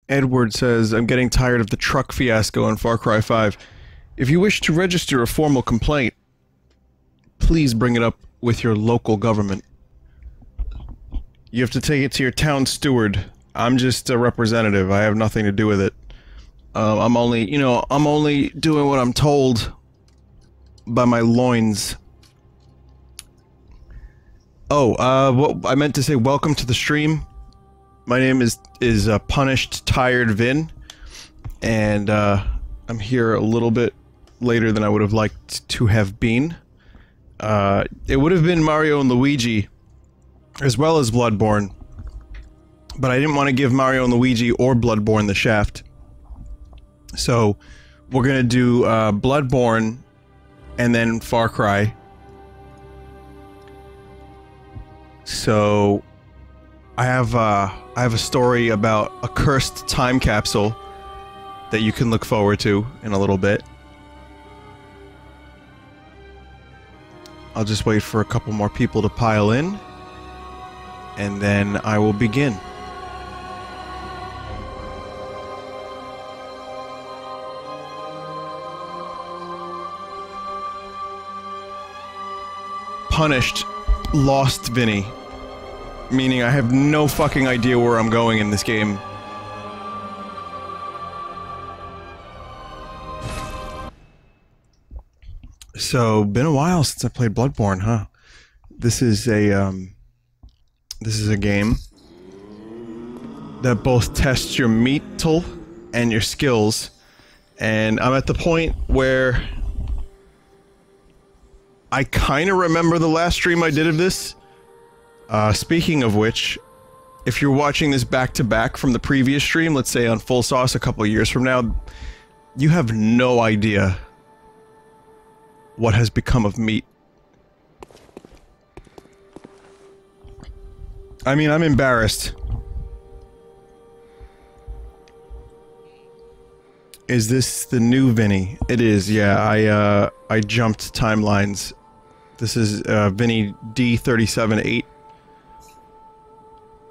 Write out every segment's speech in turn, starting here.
Edward says, I'm getting tired of the truck fiasco in Far Cry 5. If you wish to register a formal complaint, please bring it up with your local government. You have to take it to your town steward. I'm just a representative. I have nothing to do with it. I'm only doing what I'm told by my loins. Oh, what I meant to say, welcome to the stream. My name is Punished Tired Vin, and I'm here a little bit later than I would have liked to have been. It would have been Mario and Luigi, as well as Bloodborne, but I didn't want to give Mario and Luigi or Bloodborne the shaft. So, we're gonna do Bloodborne, and then Far Cry. So, I have a story about a cursed time capsule that you can look forward to in a little bit. I'll just wait for a couple more people to pile in, and then I will begin. Punished lost Vinny. Meaning I have no fucking idea where I'm going in this game. So, been a while since I played Bloodborne, huh? This is a game that both tests your mettle and your skills, and I'm at the point where I kinda remember the last stream I did of this. Speaking of which, if you're watching this back-to-back from the previous stream, let's say on Full Sauce a couple years from now, you have no idea what has become of meat. I mean, I'm embarrassed. Is this the new Vinny? It is, yeah. I jumped timelines. This is, Vinny D378.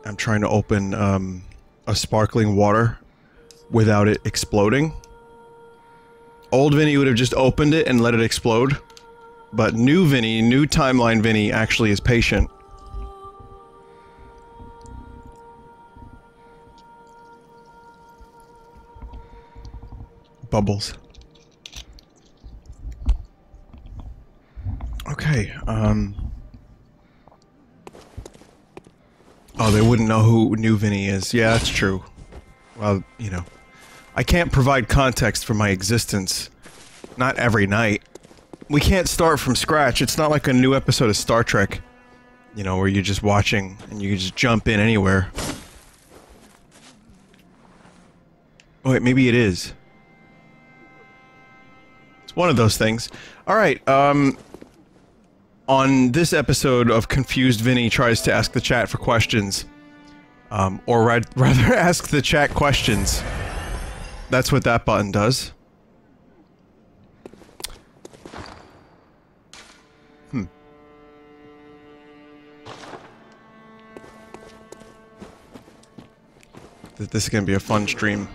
I'm trying to open, a sparkling water without it exploding. Old Vinny would have just opened it and let it explode. But new Vinny, new timeline Vinny, actually is patient. Bubbles. Okay, oh, they wouldn't know who new Vinny is. Yeah, that's true. Well, you know. I can't provide context for my existence. Not every night. We can't start from scratch. It's not like a new episode of Star Trek. You know, where you're just watching and you can just jump in anywhere. Oh, wait, maybe it is. It's one of those things. Alright, on this episode of Confused Vinny tries to ask the chat for questions. Or rather ask the chat questions. That's what that button does. This is gonna be a fun stream.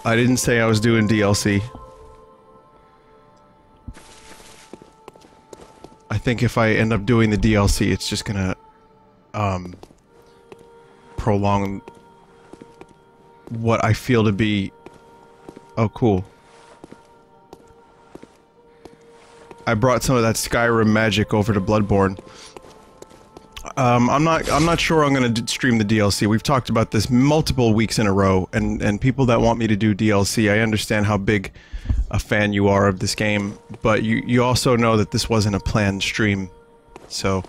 I didn't say I was doing DLC. I think if I end up doing the DLC, it's just gonna, prolong what I feel to be... Oh, cool. I brought some of that Skyrim magic over to Bloodborne. I'm not sure I'm gonna stream the DLC. We've talked about this multiple weeks in a row, and people that want me to do DLC, I understand how big a fan you are of this game, but you also know that this wasn't a planned stream, so...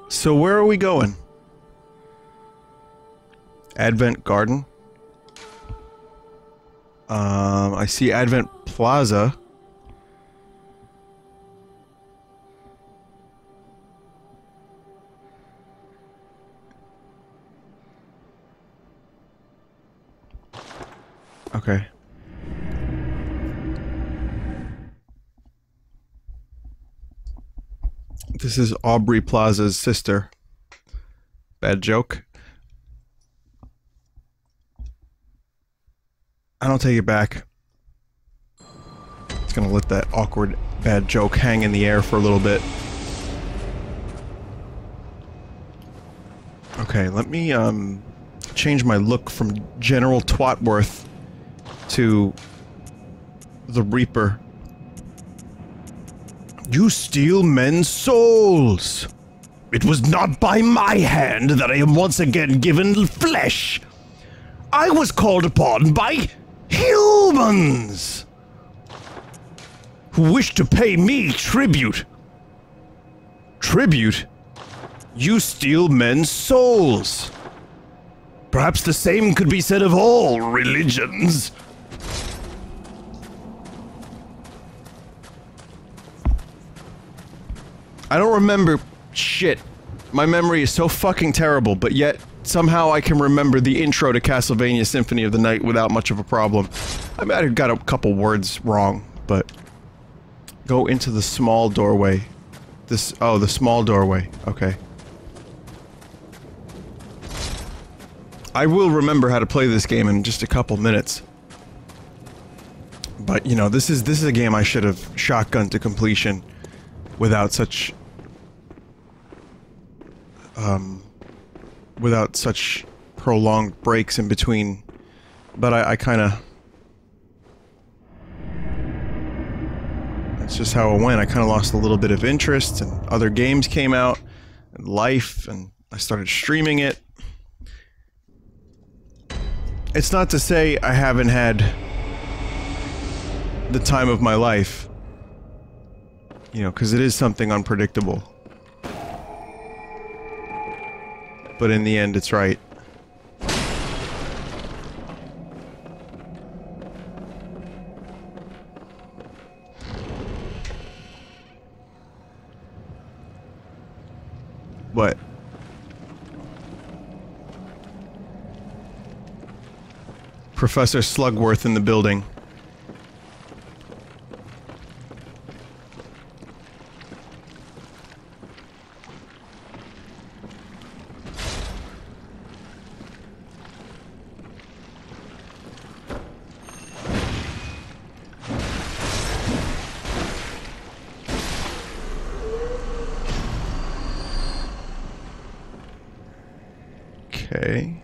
So where are we going? Advent Garden? I see Advent Plaza. Okay. This is Aubrey Plaza's sister. Bad joke. I don't take it back. It's gonna let that awkward bad joke hang in the air for a little bit. Okay, let me change my look from General Twatworth to the Reaper. You steal men's souls! It was not by my hand that I am once again given flesh! I was called upon by humans! Who wish to pay me tribute. Tribute? You steal men's souls. Perhaps the same could be said of all religions. I don't remember shit. My memory is so fucking terrible, but yet somehow I can remember the intro to Castlevania Symphony of the Night without much of a problem. I might have got a couple words wrong, but... Go into the small doorway. Oh, the small doorway. Okay. I will remember how to play this game in just a couple minutes. But, you know, this is a game I should have shotgunned to completion without such... without such prolonged breaks in between. But I kinda... That's just how it went. I kinda lost a little bit of interest, and other games came out, and life, and I started streaming it. It's not to say I haven't had the time of my life. You know, because it is something unpredictable. But in the end, it's right. What? Professor Slugworth in the building. Okay.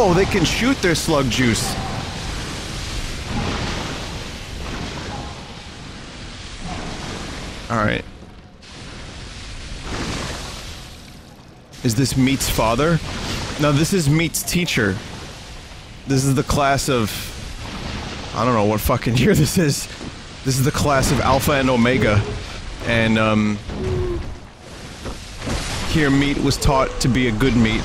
Oh, they can shoot their slug juice. Alright. Is this Meat's father? No, this is Meat's teacher. This is the class of... I don't know what fucking year this is. This is the class of Alpha and Omega. And, here Meat was taught to be a good meat.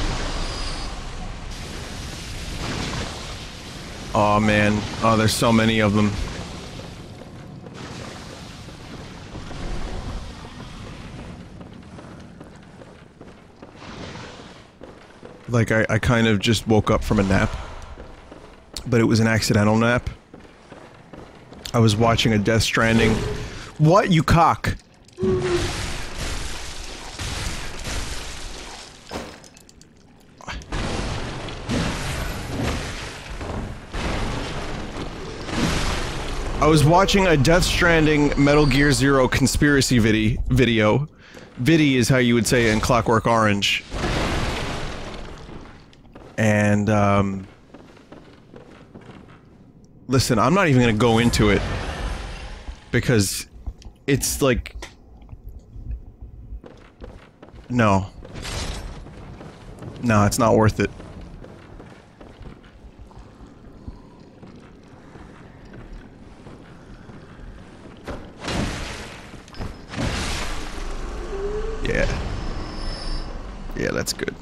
Aw, man. Oh, there's so many of them. Like, I kind of just woke up from a nap. But it was an accidental nap. I was watching a Death Stranding... What, you cock? I was watching a Death Stranding Metal Gear Zero conspiracy video. Viddy is how you would say it in Clockwork Orange. And, listen, I'm not even gonna go into it. Because it's like... No. No, it's not worth it. Yeah. Yeah, that's good.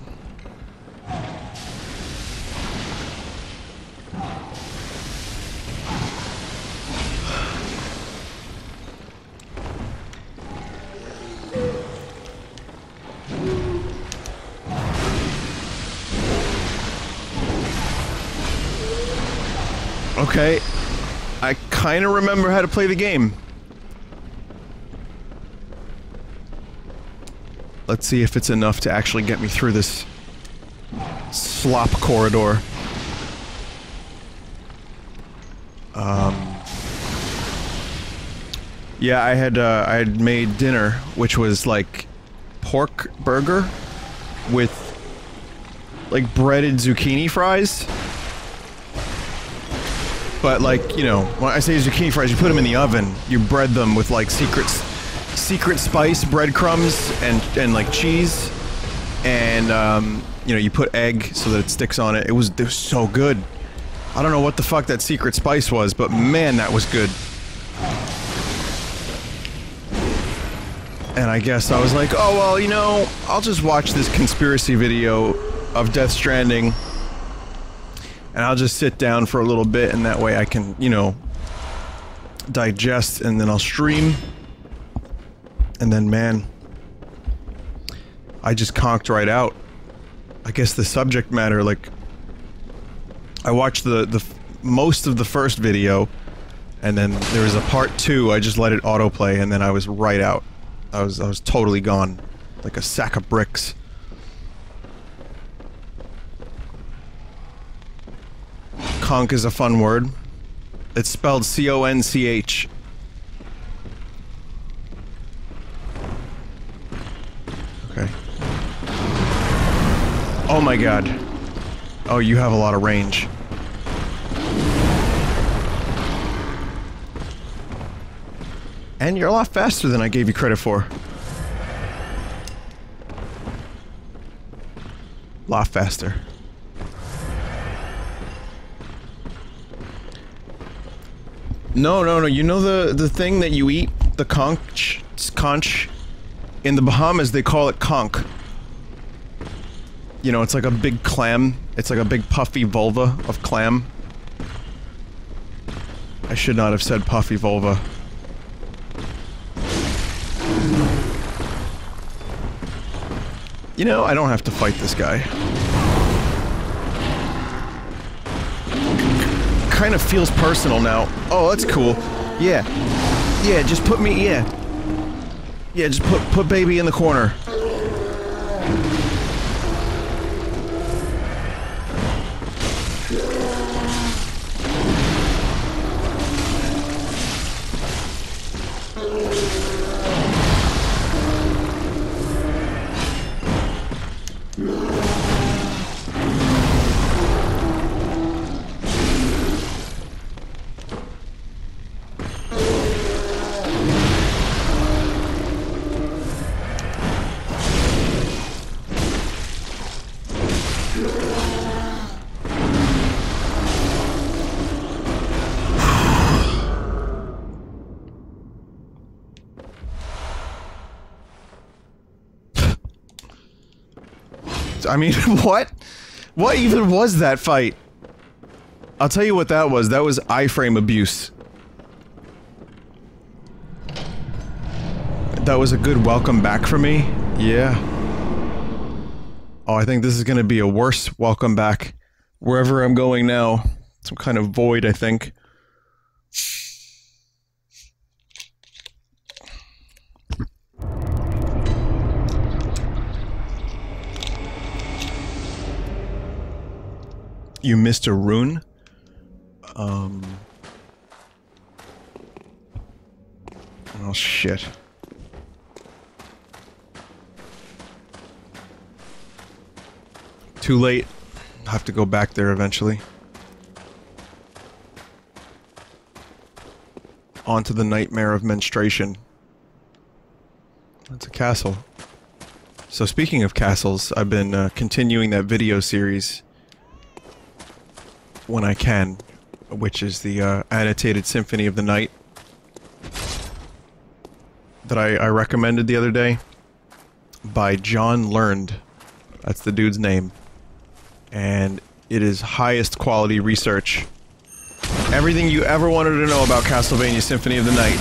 Okay. I kind of remember how to play the game. Let's see if it's enough to actually get me through this slop corridor. Yeah, I had made dinner, which was like pork burger with like breaded zucchini fries. But like, you know, when I say zucchini fries, you put them in the oven. You bread them with like secret spice breadcrumbs and like cheese, and you know, you put egg so that it sticks on it. It was so good. I don't know what the fuck that secret spice was, but man, that was good. And I guess I was like, oh well, you know, I'll just watch this conspiracy video of Death Stranding, and I'll just sit down for a little bit, and that way I can, you know, digest, and then I'll stream. And then, man, I just conked right out. I guess the subject matter, like, I watched the most of the first video, and then there was a part 2, I just let it autoplay, and then I was right out. I was totally gone. Like a sack of bricks. Conch is a fun word. It's spelled C-O-N-C-H. Okay. Oh my god. Oh, you have a lot of range. And you're a lot faster than I gave you credit for. Lot faster. No, you know the thing that you eat? The conch? In the Bahamas, they call it conch. You know, it's like a big clam. It's like a big puffy vulva of clam. I should not have said puffy vulva. You know, I don't have to fight this guy. Kind of feels personal now. Oh, that's cool. Yeah. Yeah, just put me, yeah. Yeah, just put baby in the corner. I mean, what? What even was that fight? I'll tell you what that was. That was iframe abuse. That was a good welcome back for me. Yeah. Oh, I think this is gonna be a worse welcome back. Wherever I'm going now. Some kind of void, I think. You missed a rune? Oh shit. Too late. I'll have to go back there eventually. On to the nightmare of menstruation. That's a castle. So speaking of castles, I've been continuing that video series when I can, which is the annotated Symphony of the Night that I recommended the other day by John Learned. That's the dude's name. And it is highest quality research. Everything you ever wanted to know about Castlevania Symphony of the Night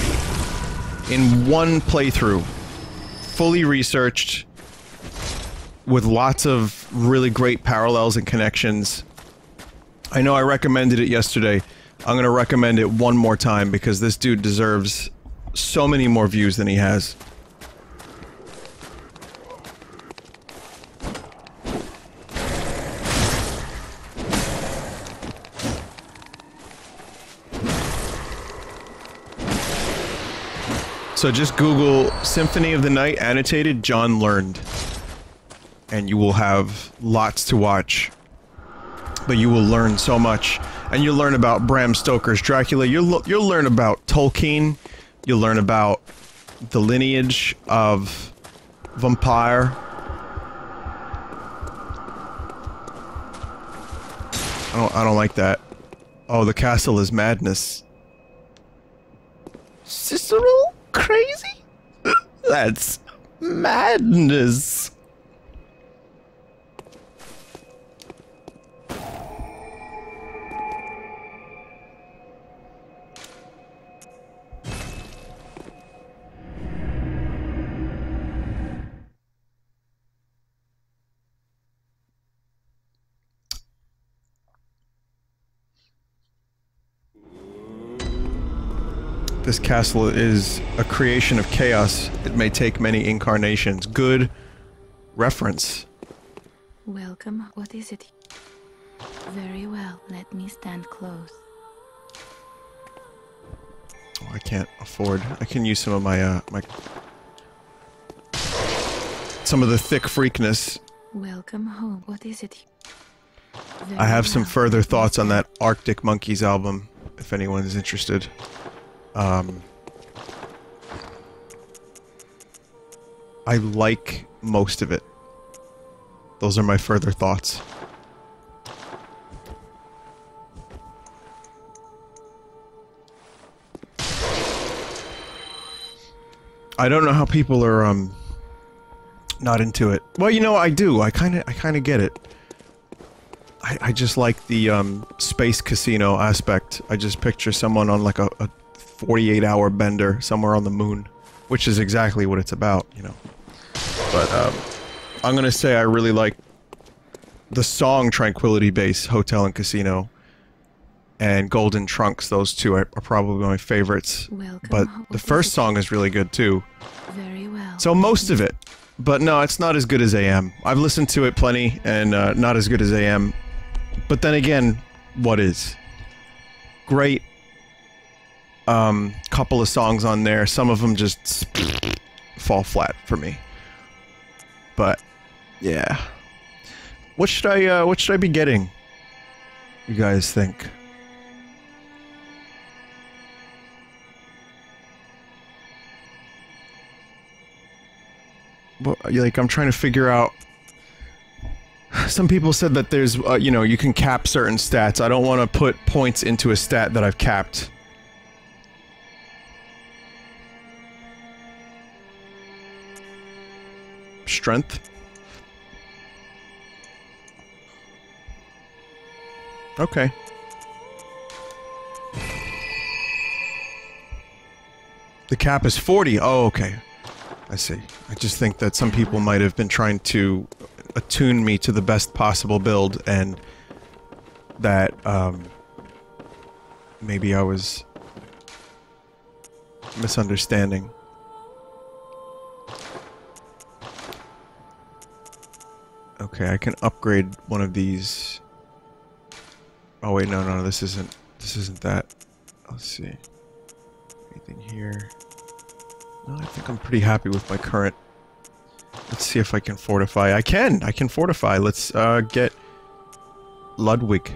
in one playthrough. Fully researched with lots of really great parallels and connections. I know I recommended it yesterday. I'm gonna recommend it one more time because this dude deserves so many more views than he has. So just Google Symphony of the Night annotated John Learned, and you will have lots to watch. But you will learn so much, and you'll learn about Bram Stoker's Dracula. You'll learn about Tolkien. You'll learn about the lineage of vampire. I don't like that. Oh, the castle is madness. Cicero? Crazy? That's madness. This castle is a creation of chaos. It may take many incarnations. Good reference. Welcome. What is it? Very well. Let me stand close. Oh, I can't afford. I can use some of my some of the thick freakness. Welcome home. What is it? Very I have some well. further thoughts on that Arctic Monkeys album, if anyone is interested. I like most of it. Those are my further thoughts. I don't know how people are, not into it. Well, you know, I do. I kinda get it. I just like the, space casino aspect. I just picture someone on, like, a 48-hour bender somewhere on the moon. Which is exactly what it's about, you know. But, I'm gonna say I really like the song Tranquility Base, Hotel and Casino, and Golden Trunks. Those two are probably my favorites. Welcome. But the first song is really good, too. Very well. So most of it. But no, it's not as good as AM. I've listened to it plenty, and not as good as AM. But then again, what is? Great. Couple of songs on there. Some of them just fall flat for me. But yeah. What should I be getting? You guys think? Well, like, I'm trying to figure out. Some people said that there's, you know, you can cap certain stats. I don't want to put points into a stat that I've capped. Strength. Okay. The cap is 40. Oh, okay. I see. I just think that some people might have been trying to attune me to the best possible build, and that, maybe I was misunderstanding. Okay, I can upgrade one of these. Oh wait, no, this isn't that. Let's see. Anything here? No, I think I'm pretty happy with my current. Let's see if I can fortify. I can fortify. Let's, get Ludwig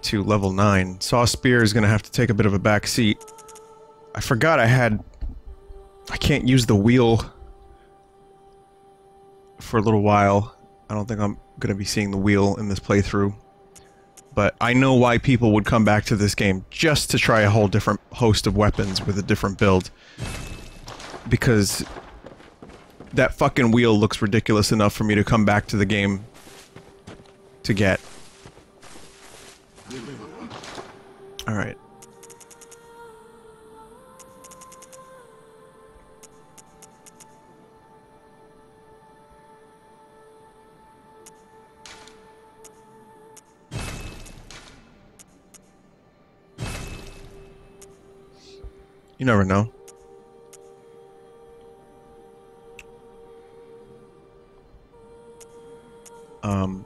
to level 9. Saw Spear is gonna have to take a bit of a back seat. I forgot I can't use the wheel for a little while. I don't think I'm gonna be seeing the wheel in this playthrough. But I know why people would come back to this game just to try a whole different host of weapons with a different build. Because that fucking wheel looks ridiculous enough for me to come back to the game to get. Alright. You never know.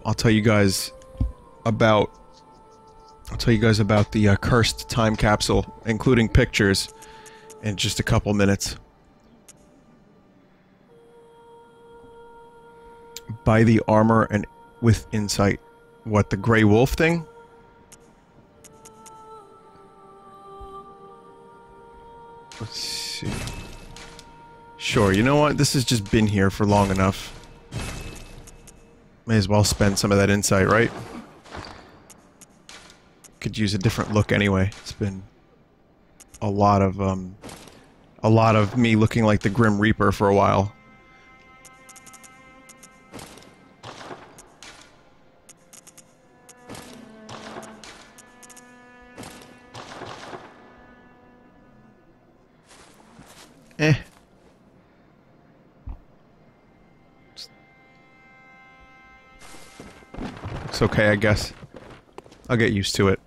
I'll tell you guys about the cursed time capsule, including pictures, in just a couple minutes. Buy the armor and with insight. What, the Grey Wolf thing? Let's see. Sure, you know what? This has just been here for long enough. May as well spend some of that insight, right? Could use a different look anyway. It's been a lot of me looking like the Grim Reaper for a while. Eh. Looks okay, I guess. I'll get used to it.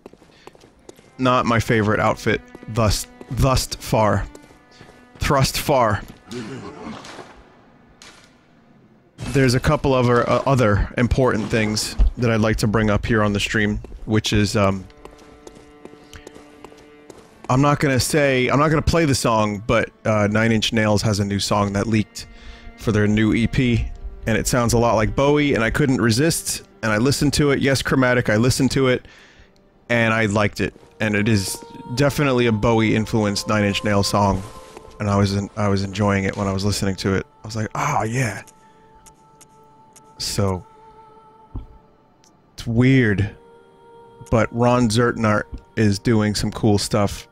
Not my favorite outfit, thus far. Thrust far. There's a couple of other important things that I'd like to bring up here on the stream, which is, I'm not gonna play the song, but, 9 Inch Nails has a new song that leaked for their new EP, and it sounds a lot like Bowie, and I couldn't resist, and I listened to it. Yes, Chromatic, I listened to it, and I liked it. And it is definitely a Bowie-influenced 9 Inch Nails song, and I was enjoying it when I was listening to it. I was like, oh, yeah. So, it's weird, but Ron Zertnart is doing some cool stuff.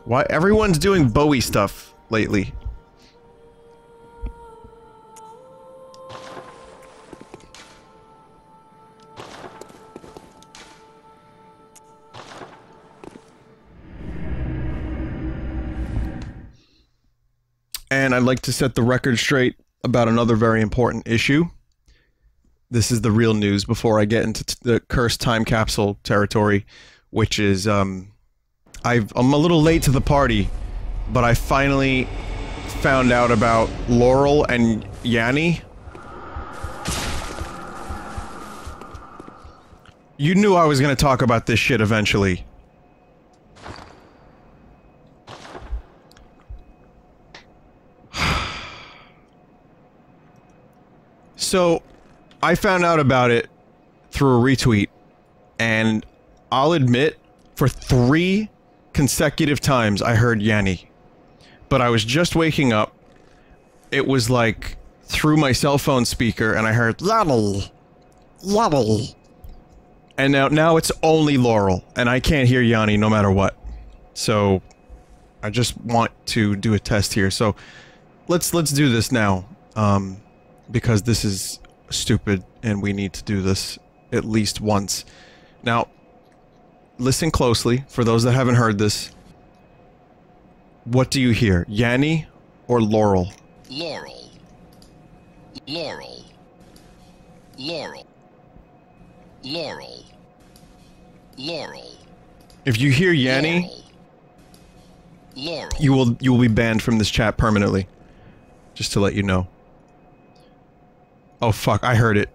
Why everyone's doing Bowie stuff lately? And I'd like to set the record straight about another very important issue. This is the real news before I get into the cursed time capsule territory, which is, I'm a little late to the party, but I finally found out about Laurel and Yanni. You knew I was going to talk about this shit eventually. So, I found out about it through a retweet, and I'll admit, for 3 consecutive times I heard Yanni. But I was just waking up, it was like, through my cell phone speaker, and I heard Laurel, Laurel. And now it's only Laurel, and I can't hear Yanni no matter what. So, I just want to do a test here, so let's do this now. Because this is stupid, and we need to do this at least once. Now, listen closely, for those that haven't heard this. What do you hear? Yanni or Laurel? Laurel. Laurel. Laurel. Laurel. Laurel. If you hear Yanni, Laurel. you will be banned from this chat permanently. Just to let you know. Oh fuck, I heard it.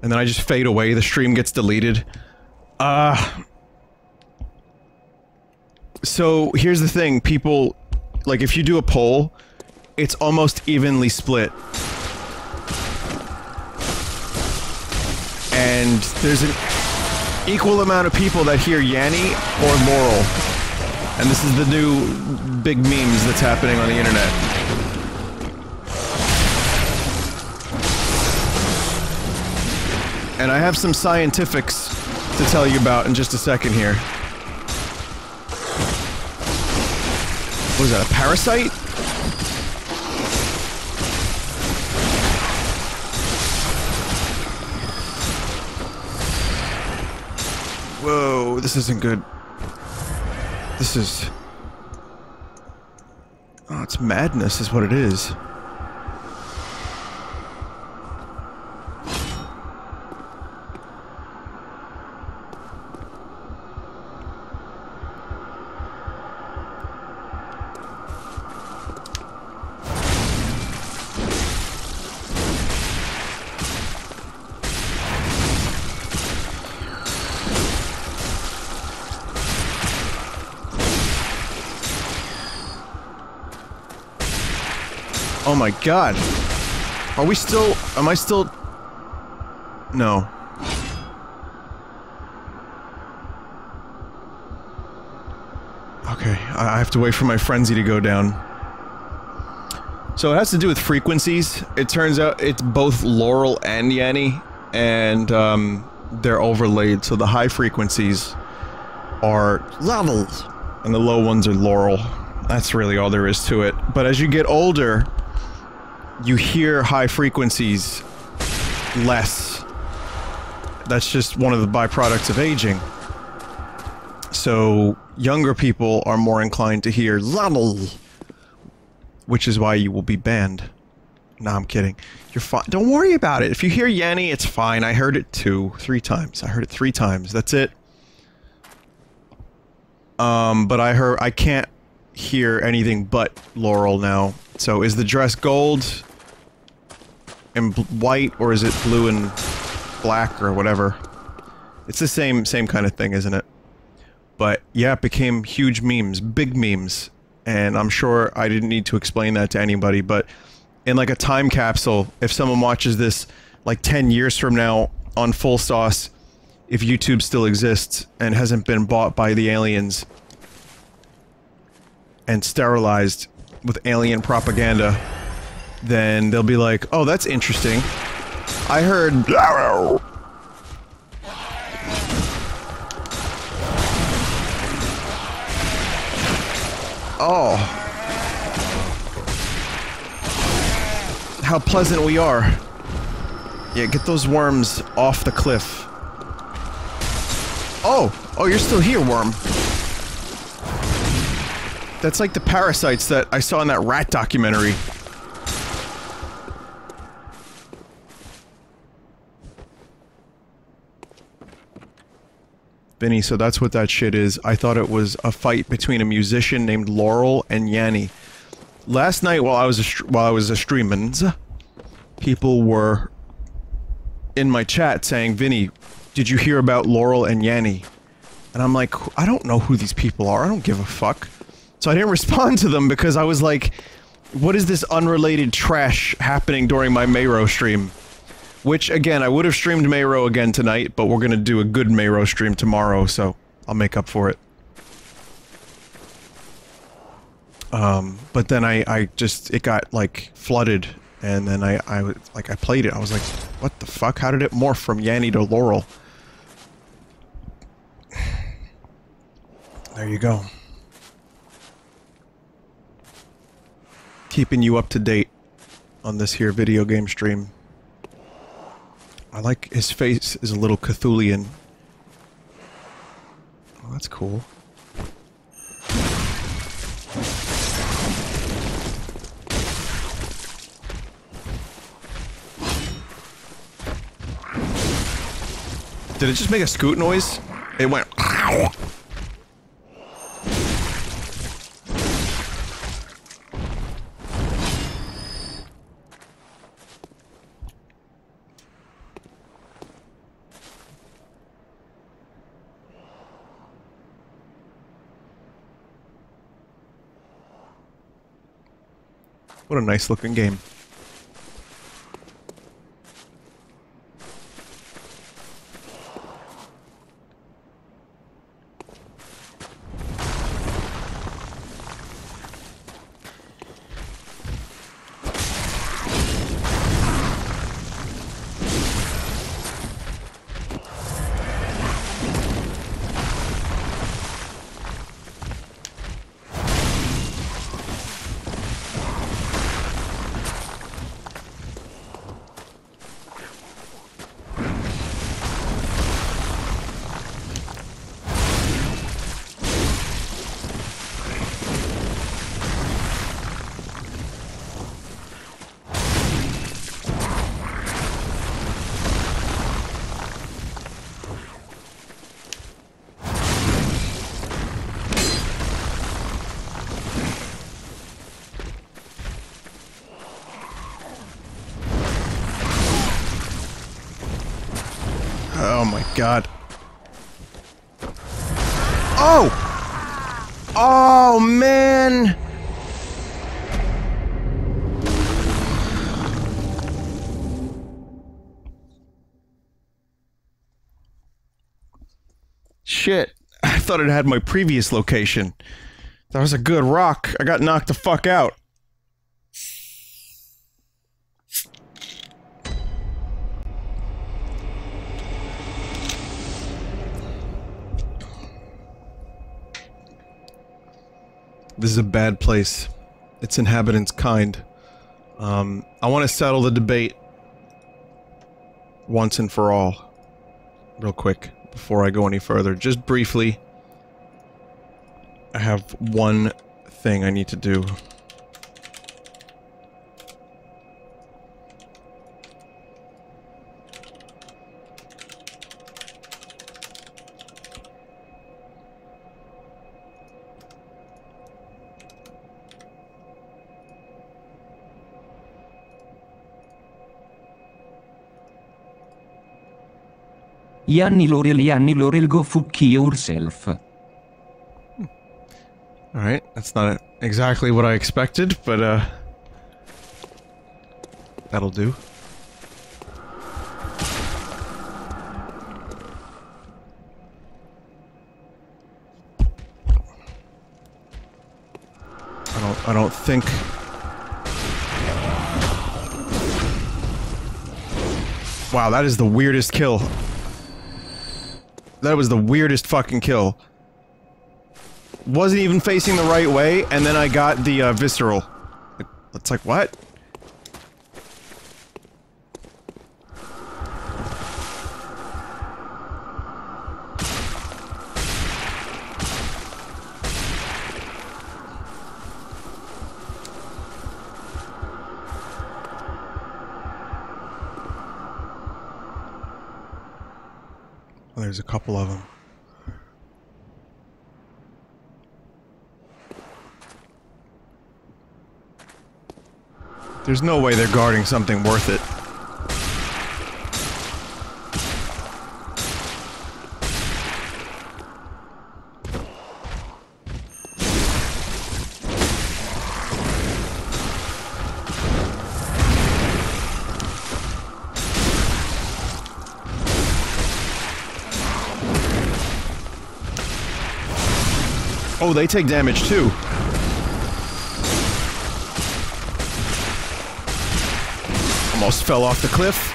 And then I just fade away, the stream gets deleted. So, here's the thing, people... Like, if you do a poll, it's almost evenly split. And there's an equal amount of people that hear Yanni or Laurel. And this is the new big memes that's happening on the internet. And I have some scientifics to tell you about in just a second here. What is that, a parasite? Whoa, this isn't good. This is... Oh, it's madness is what it is. Oh my god. Are we still... Am I still... No. Okay, I have to wait for my frenzy to go down. So it has to do with frequencies. It turns out it's both Laurel and Yanny, and they're overlaid, so the high frequencies are levels, and the low ones are Laurel. That's really all there is to it. But as you get older, you hear high frequencies less. That's just one of the byproducts of aging. So younger people are more inclined to hear level, which is why you will be banned. No, I'm kidding. You're fine. Don't worry about it. If you hear Yanny, it's fine. I heard it 3 times. I heard it 3 times. That's it. But I can't hear anything but Laurel now. So is the dress gold and white, or is it blue and black, or whatever? It's the same kind of thing, isn't it? But yeah, it became huge memes, big memes. And I'm sure I didn't need to explain that to anybody, but in like a time capsule, if someone watches this like 10 years from now on full sauce, if YouTube still exists and hasn't been bought by the aliens and sterilized with alien propaganda, then they'll be like, oh, that's interesting. I heard... Oh. How pleasant we are. Yeah, get those worms off the cliff. Oh! Oh, you're still here, worm. That's like the parasites that I saw in that rat documentary. Vinny, so that's what that shit is. I thought it was a fight between a musician named Laurel and Yanny. Last night, while I was a streaming, people were in my chat saying, Vinny, did you hear about Laurel and Yanny? And I'm like, I don't know who these people are. I don't give a fuck. So I didn't respond to them because I was like, what is this unrelated trash happening during my Mayro stream? Which, again, I would have streamed Mayro again tonight, but we're gonna do a good Mayro stream tomorrow, so I'll make up for it. But then it got, like, flooded, and then I played it. I was like, what the fuck? How did it morph from Yanny to Laurel? There you go. Keeping you up to date on this here video game stream. I like his face is a little Cthulian. Oh, that's cool. Did it just make a scoot noise? It went... What a nice looking game. Oh my god. Oh! Oh man! shit. I thought it had my previous location. That was a good rock. I got knocked the fuck out. This is a bad place. Its inhabitants kind. I want to settle the debate once and for all. Real quick, before I go any further. Just briefly, I have one thing I need to do. Yanni Laurel, go fuck yourself. Alright, that's not exactly what I expected, but, that'll do. I don't think... Wow, that is the weirdest kill. That was the weirdest fucking kill. Wasn't even facing the right way, and then I got the, visceral. It's like, what? Well, there's a couple of them. There's no way they're guarding something worth it. Oh, they take damage too. Almost fell off the cliff.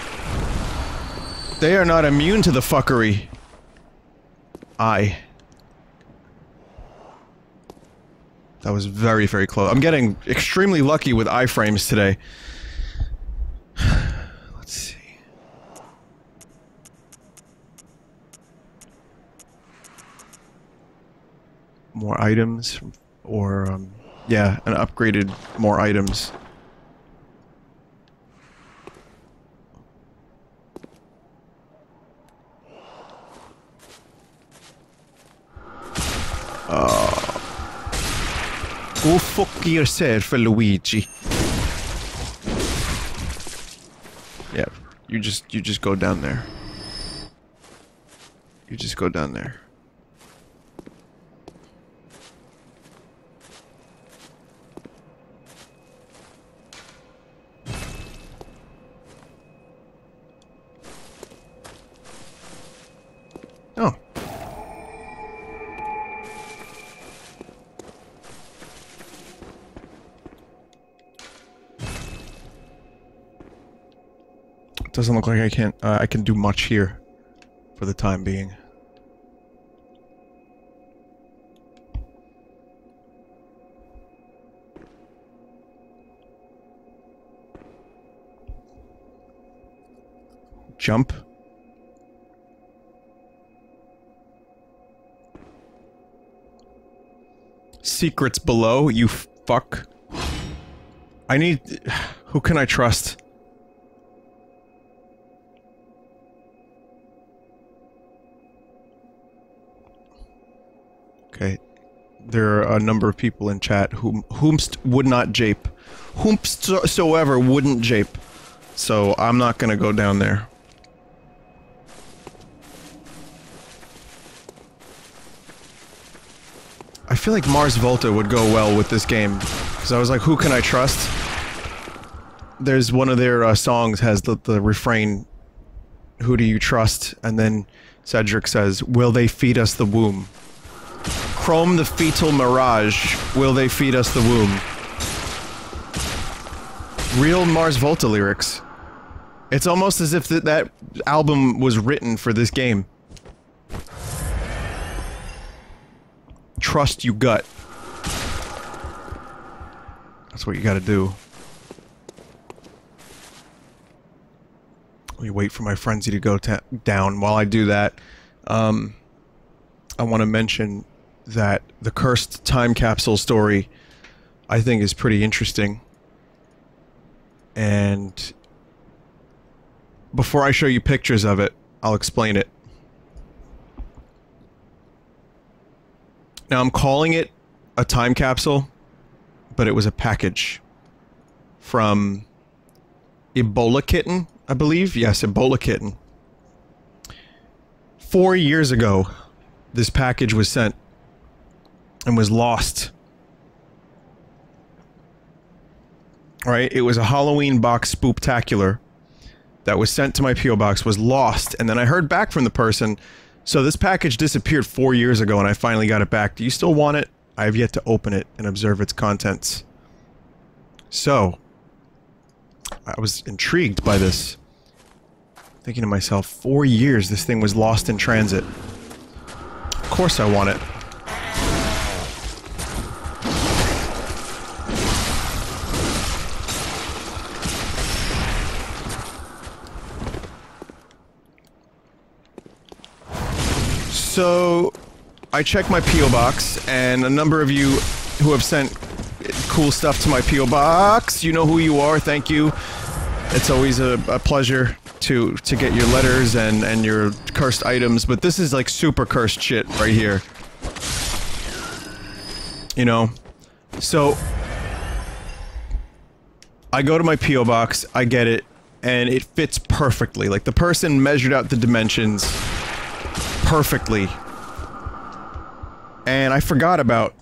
They are not immune to the fuckery. That was very, very close. I'm getting extremely lucky with iframes today. Let's see. More items, or, yeah, an upgraded more items. Go fuck yourself, Luigi. Yeah, you just go down there. You just go down there. Oh. Doesn't look like I can do much here for the time being. Jump. Secrets below, you fuck. I need... Who can I trust? Okay. There are a number of people in chat whomst would not jape. Whomsoever wouldn't jape. So I'm not gonna go down there. I feel like Mars Volta would go well with this game. Because I was like, who can I trust? There's one of their songs has the refrain, who do you trust? And then Cedric says, will they feed us the womb? Chrome the fetal mirage, will they feed us the womb? Real Mars Volta lyrics. It's almost as if that album was written for this game. Trust you gut. That's what you gotta do. Let me wait for my frenzy to go down. While I do that, I want to mention that the cursed time capsule story, I think, is pretty interesting. And before I show you pictures of it, I'll explain it. Now, I'm calling it a time capsule, but it was a package from Ebola Kitten, I believe. Yes, Ebola Kitten. 4 years ago, this package was sent and was lost. Right? It was a Halloween box spooktacular that was sent to my P.O. box, was lost, and then I heard back from the person, so this package disappeared 4 years ago and I finally got it back. Do you still want it? I have yet to open it and observe its contents. So, I was intrigued by this. Thinking to myself, 4 years this thing was lost in transit. Of course I want it. So, I checked my P.O. box, and a number of you who have sent cool stuff to my P.O. box, you know who you are, thank you. It's always a pleasure to get your letters and your cursed items, but this is like super cursed shit right here. You know? So, I go to my P.O. box, I get it, and it fits perfectly. Like, the person measured out the dimensions perfectly. And I forgot about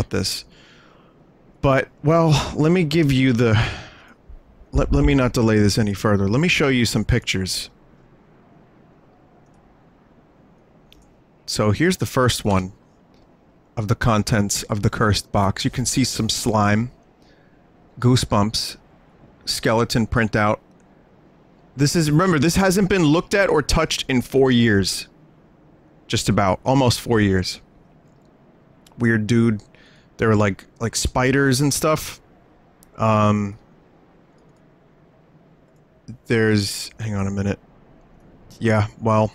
this. But, well, let me give you the... Let me not delay this any further. Let me show you some pictures. So here's the first one of the contents of the cursed box. You can see some slime, goosebumps, skeleton printout. This is, remember, this hasn't been looked at or touched in 4 years. Just about. Almost 4 years. Weird dude. There were like spiders and stuff. There's... hang on a minute. Yeah, well...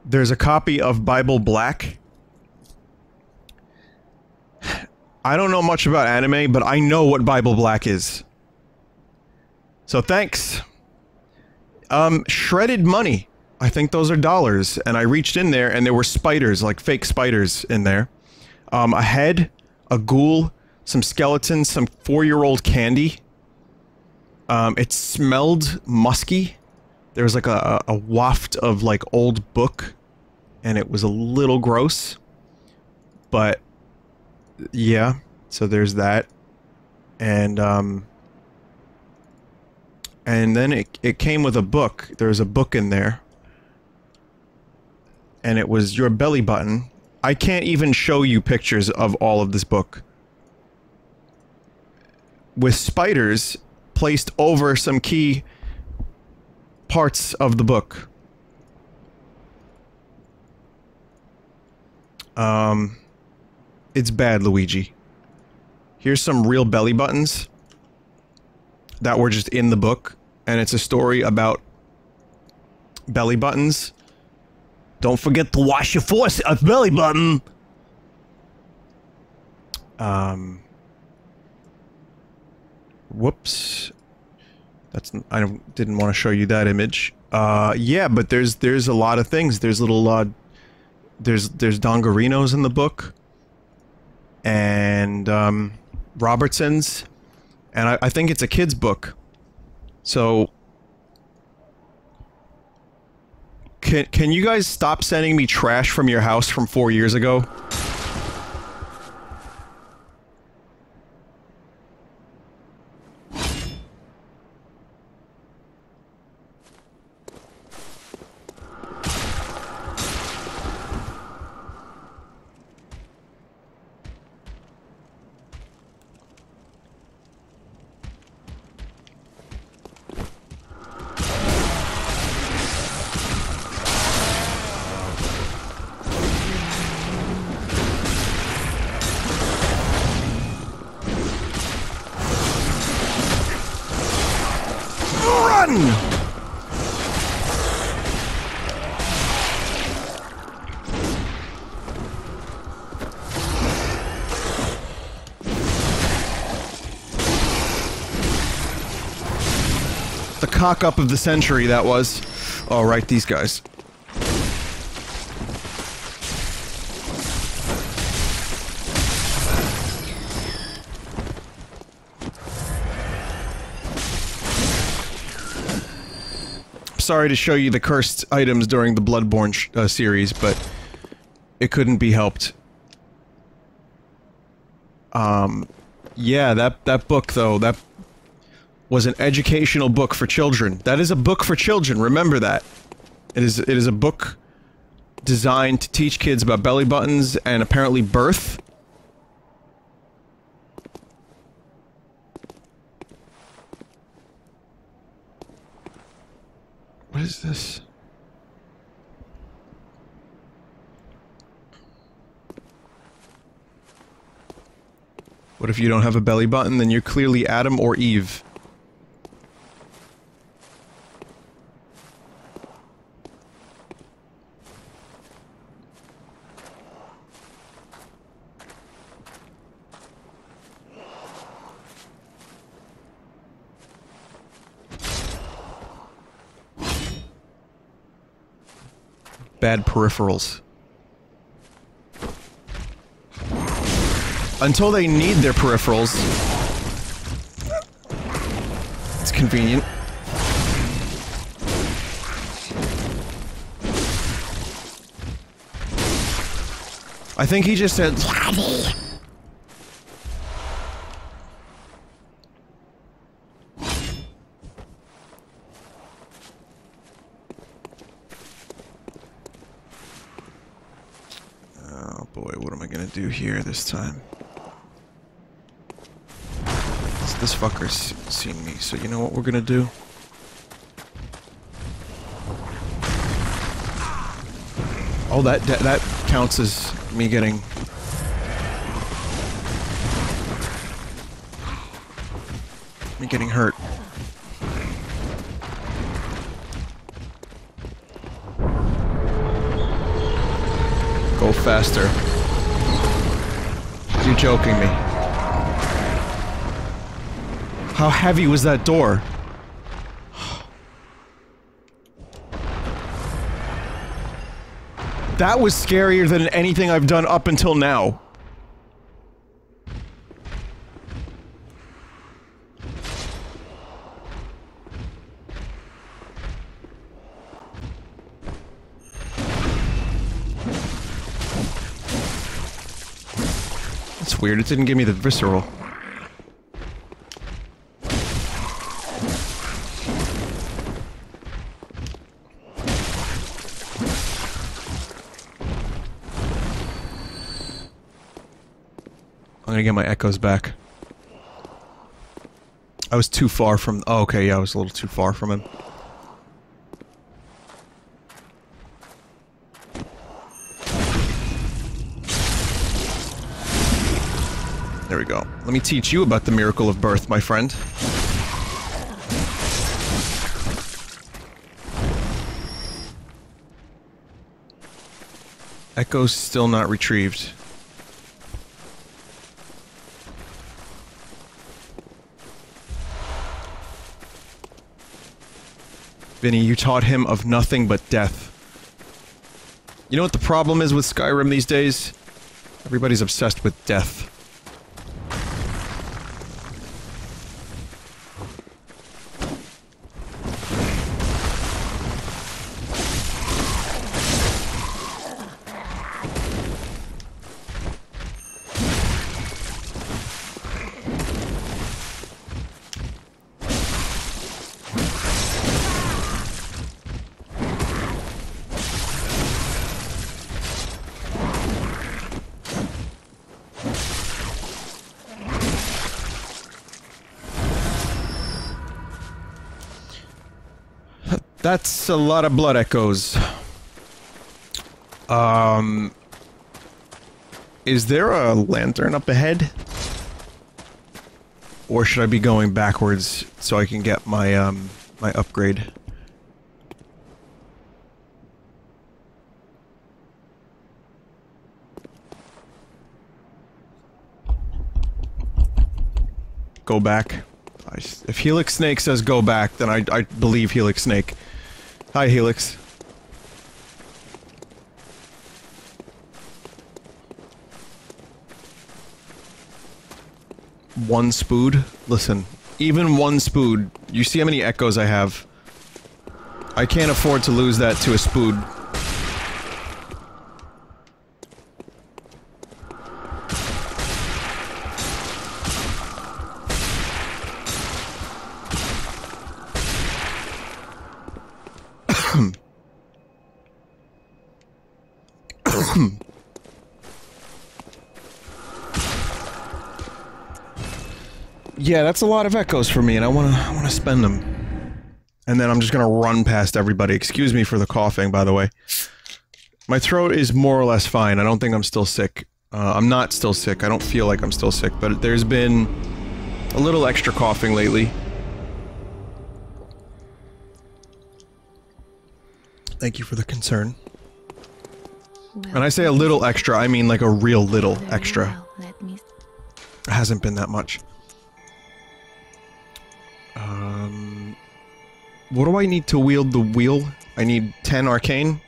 there's a copy of Bible Black. I don't know much about anime, but I know what Bible Black is. So thanks. Shredded money. I think those are dollars. And I reached in there and there were spiders, like fake spiders in there. A head, a ghoul, some skeletons, some 4-year-old candy. It smelled musky. There was like a waft of like old book, and it was a little gross. But yeah, so there's that. And then it came with a book. There was a book in there. And it was your belly button. I can't even show you pictures of all of this book. With spiders placed over some key parts of the book. It's bad, Luigi. Here's some real belly buttons that were just in the book, and it's a story about belly buttons. Don't forget to wash your belly button. Whoops. That's... I didn't want to show you that image. Yeah, but there's a lot of things. There's little, there's Dongarinos in the book. And, Robertsons. And I think it's a kid's book. So... Can you guys stop sending me trash from your house from 4 years ago? Run! The cock up of the century, that was. Oh, right, these guys. Sorry to show you the cursed items during the Bloodborne series, but it couldn't be helped. Yeah, that book, though, that was an educational book for children. That is a book for children, remember that. It is a book designed to teach kids about belly buttons and apparently birth. What is this? What if you don't have a belly button? Then you're clearly Adam or Eve. Bad peripherals. Until they need their peripherals. It's convenient. I think he just said Daddy. Oh boy, what am I gonna do here this time? This fucker's seen me, so you know what we're gonna do? Oh, that counts as me getting... hurt. Go faster. You're joking me. How heavy was that door? That was scarier than anything I've done up until now. That's weird, it didn't give me the visceral. I'm gonna get my echoes back. I was too far from... Oh, okay, yeah, I was a little too far from him. There we go. Let me teach you about the miracle of birth, my friend. Echoes still not retrieved. Vinny, you taught him of nothing but death. You know what the problem is with Skyrim these days? Everybody's obsessed with death. That's a lot of blood echoes. Is there a lantern up ahead? Or should I be going backwards so I can get my, my upgrade. Go back. If Helix Snake says go back, then I believe Helix Snake. Hi, Helix. One spood? Listen, even one spood. You see how many echoes I have? I can't afford to lose that to a spood. Yeah, that's a lot of echoes for me, and I wanna spend them. And then I'm just gonna run past everybody. Excuse me for the coughing, by the way. My throat is more or less fine. I don't think I'm still sick. I'm not still sick. I don't feel like I'm still sick, but there's been a little extra coughing lately. Thank you for the concern. When I say a little extra, I mean like a real little extra. It hasn't been that much. What do I need to wield the wheel? I need 10 arcane?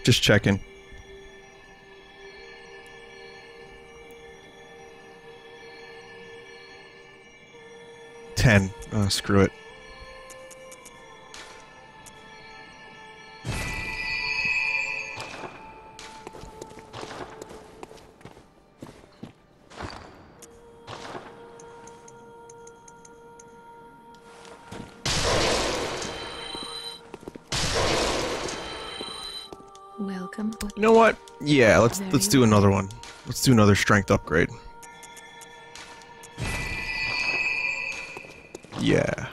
Just checking. $10. Screw it. Welcome. You know what? Yeah, let's do another one. Let's do another strength upgrade. Yeah.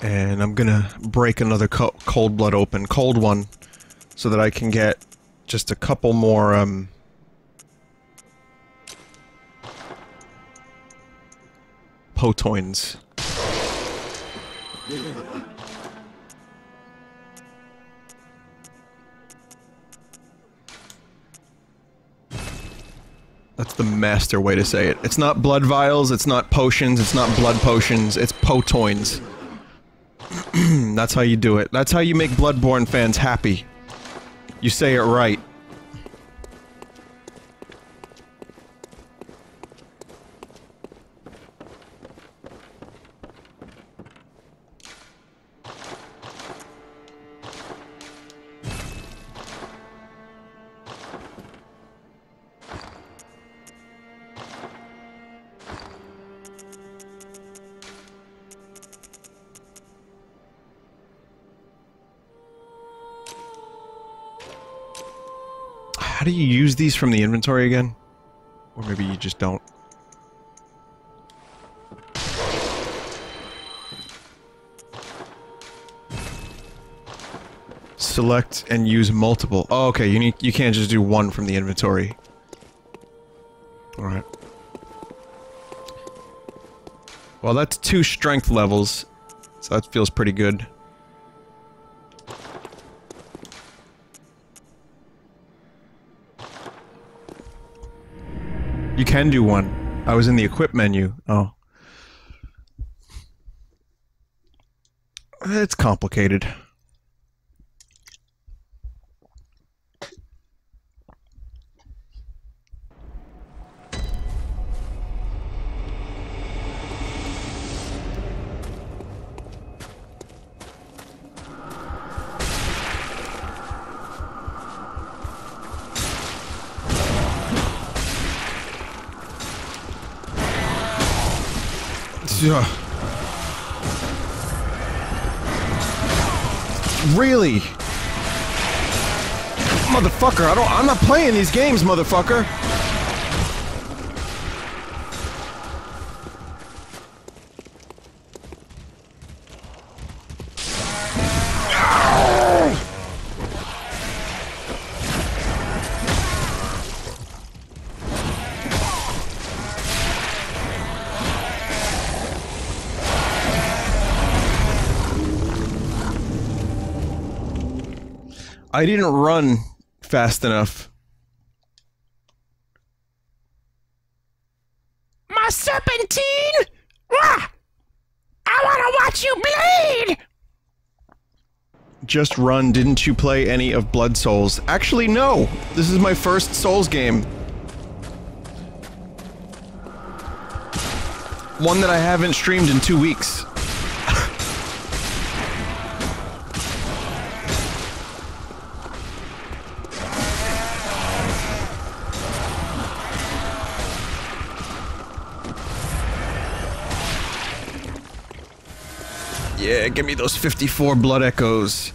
And I'm gonna break another cold blood open, cold one, so that I can get just a couple more, potoins. That's the master way to say it. It's not blood vials, it's not potions, it's not blood potions, it's potoins. That's how you do it. That's how you make Bloodborne fans happy. You say it right. How do you use these from the inventory again? Or maybe you just don't. Select and use multiple. Oh, okay, you can't just do one from the inventory. Alright. Well, that's 2 strength levels, so that feels pretty good. You can do one. I was in the equip menu. Oh. It's complicated. Really? Motherfucker, I'm not playing these games, motherfucker! I didn't run fast enough. My serpentine! Wah! I wanna watch you bleed! Just run. Didn't you play any of Blood Souls? Actually, no! This is my first Souls game. One that I haven't streamed in 2 weeks. Yeah, give me those 54 blood echoes.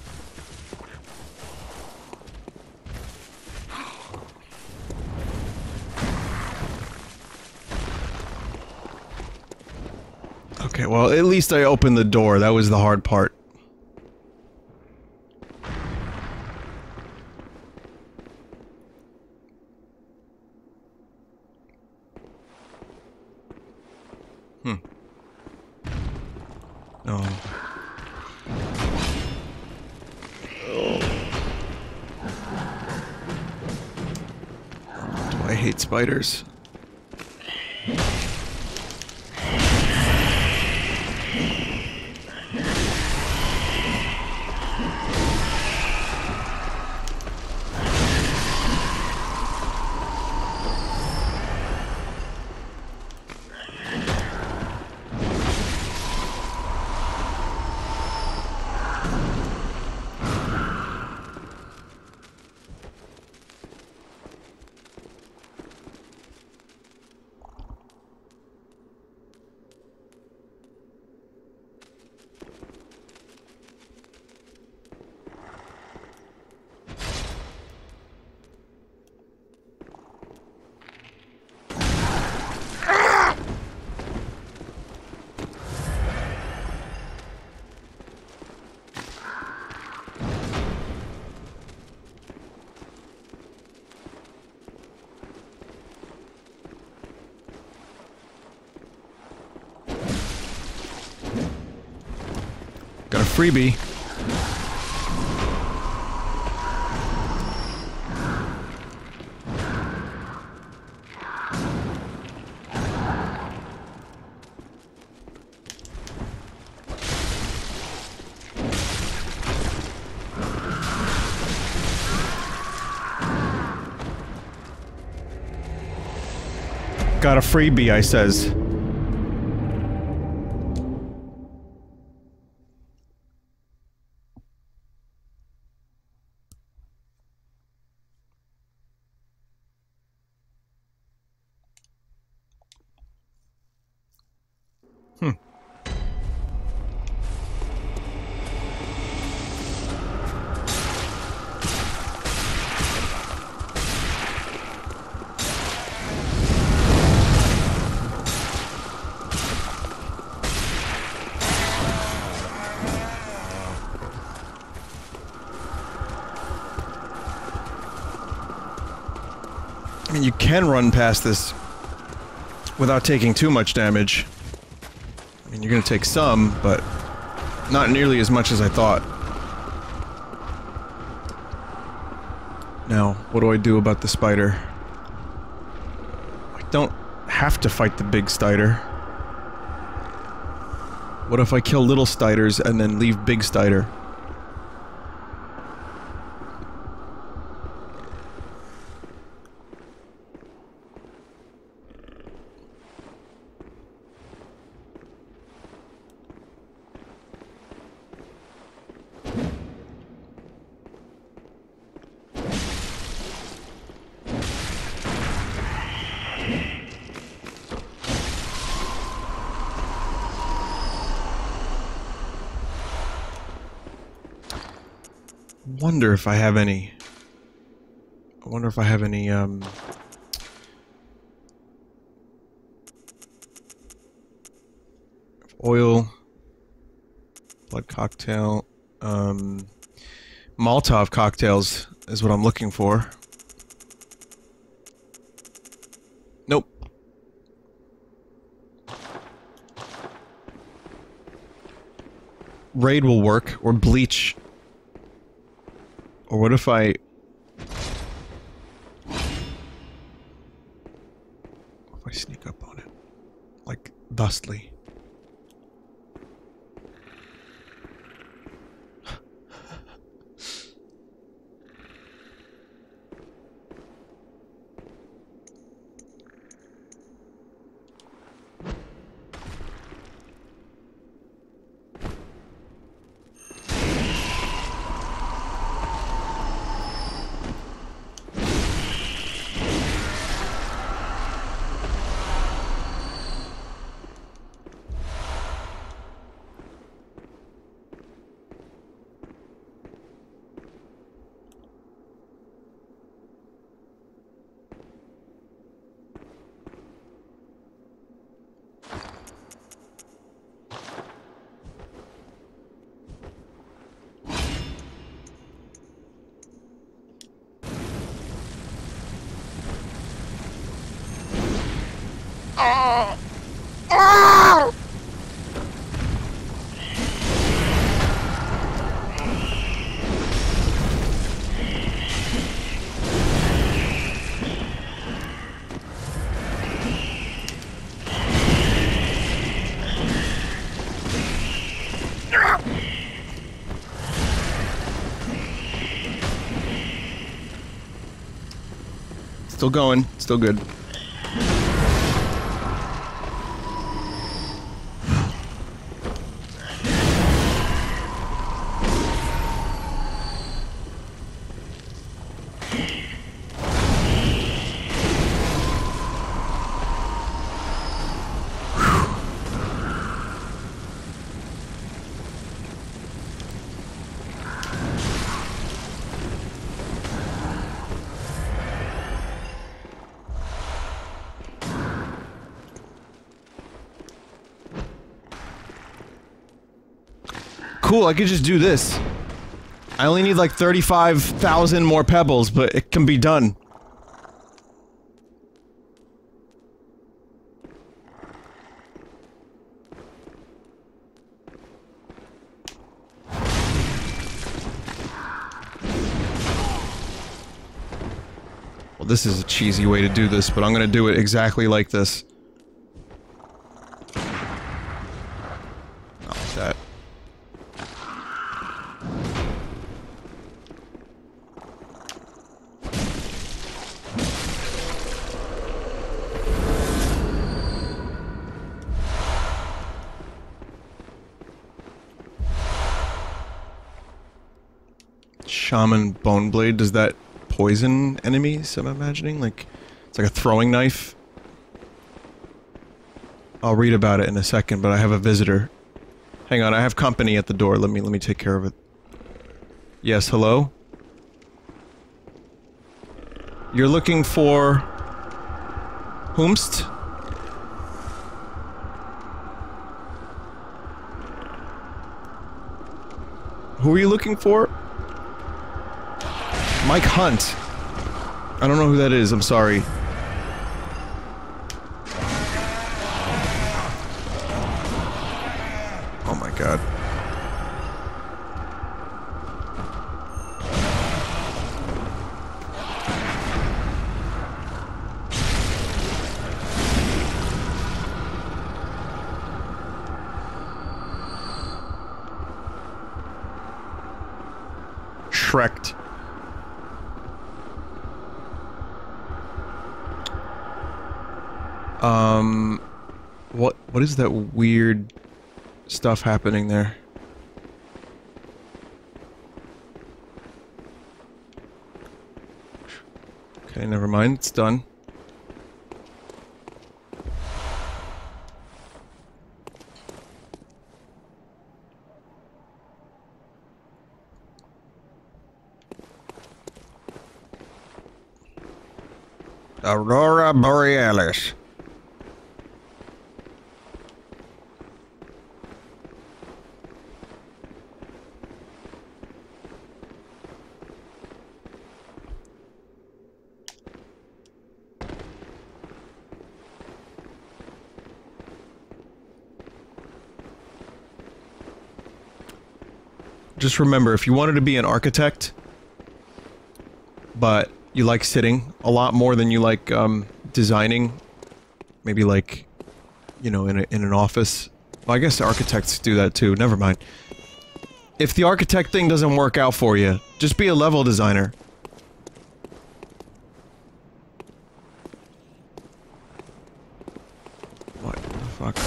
Okay, well, at least I opened the door. That was the hard part. No. Do I hate spiders? Got a freebie. Got a freebie, I says. I mean, you can run past this without taking too much damage. I mean, you're gonna take some, but not nearly as much as I thought. Now, what do I do about the spider? I don't have to fight the big spider. What if I kill little spiders and then leave big spider? Wonder if I have any. I wonder if I have any, oil, blood cocktail, Molotov cocktails is what I'm looking for. Nope. Raid will work, or bleach. Or what if I... What if I sneak up on it? Like, thusly. Still going. Still good. Cool, I could just do this. I only need like 35,000 more pebbles, but it can be done. Well, this is a cheesy way to do this, but I'm gonna do it exactly like this. Not like that. Shaman Boneblade, does that poison enemies, I'm imagining? Like, it's like a throwing knife? I'll read about it in a second, but I have a visitor. Hang on, I have company at the door. Let me take care of it. Yes, hello? You're looking for... Whomst? Who are you looking for? Mike Hunt. I don't know who that is, I'm sorry. Oh my god. Shrek'd. What is that weird stuff happening there? Okay, never mind, it's done. Aurora Borealis. Just remember, if you wanted to be an architect, but you like sitting a lot more than you like, designing. Maybe like, you know, in an office. Well, I guess architects do that too, never mind. If the architect thing doesn't work out for you, just be a level designer. What the fuck?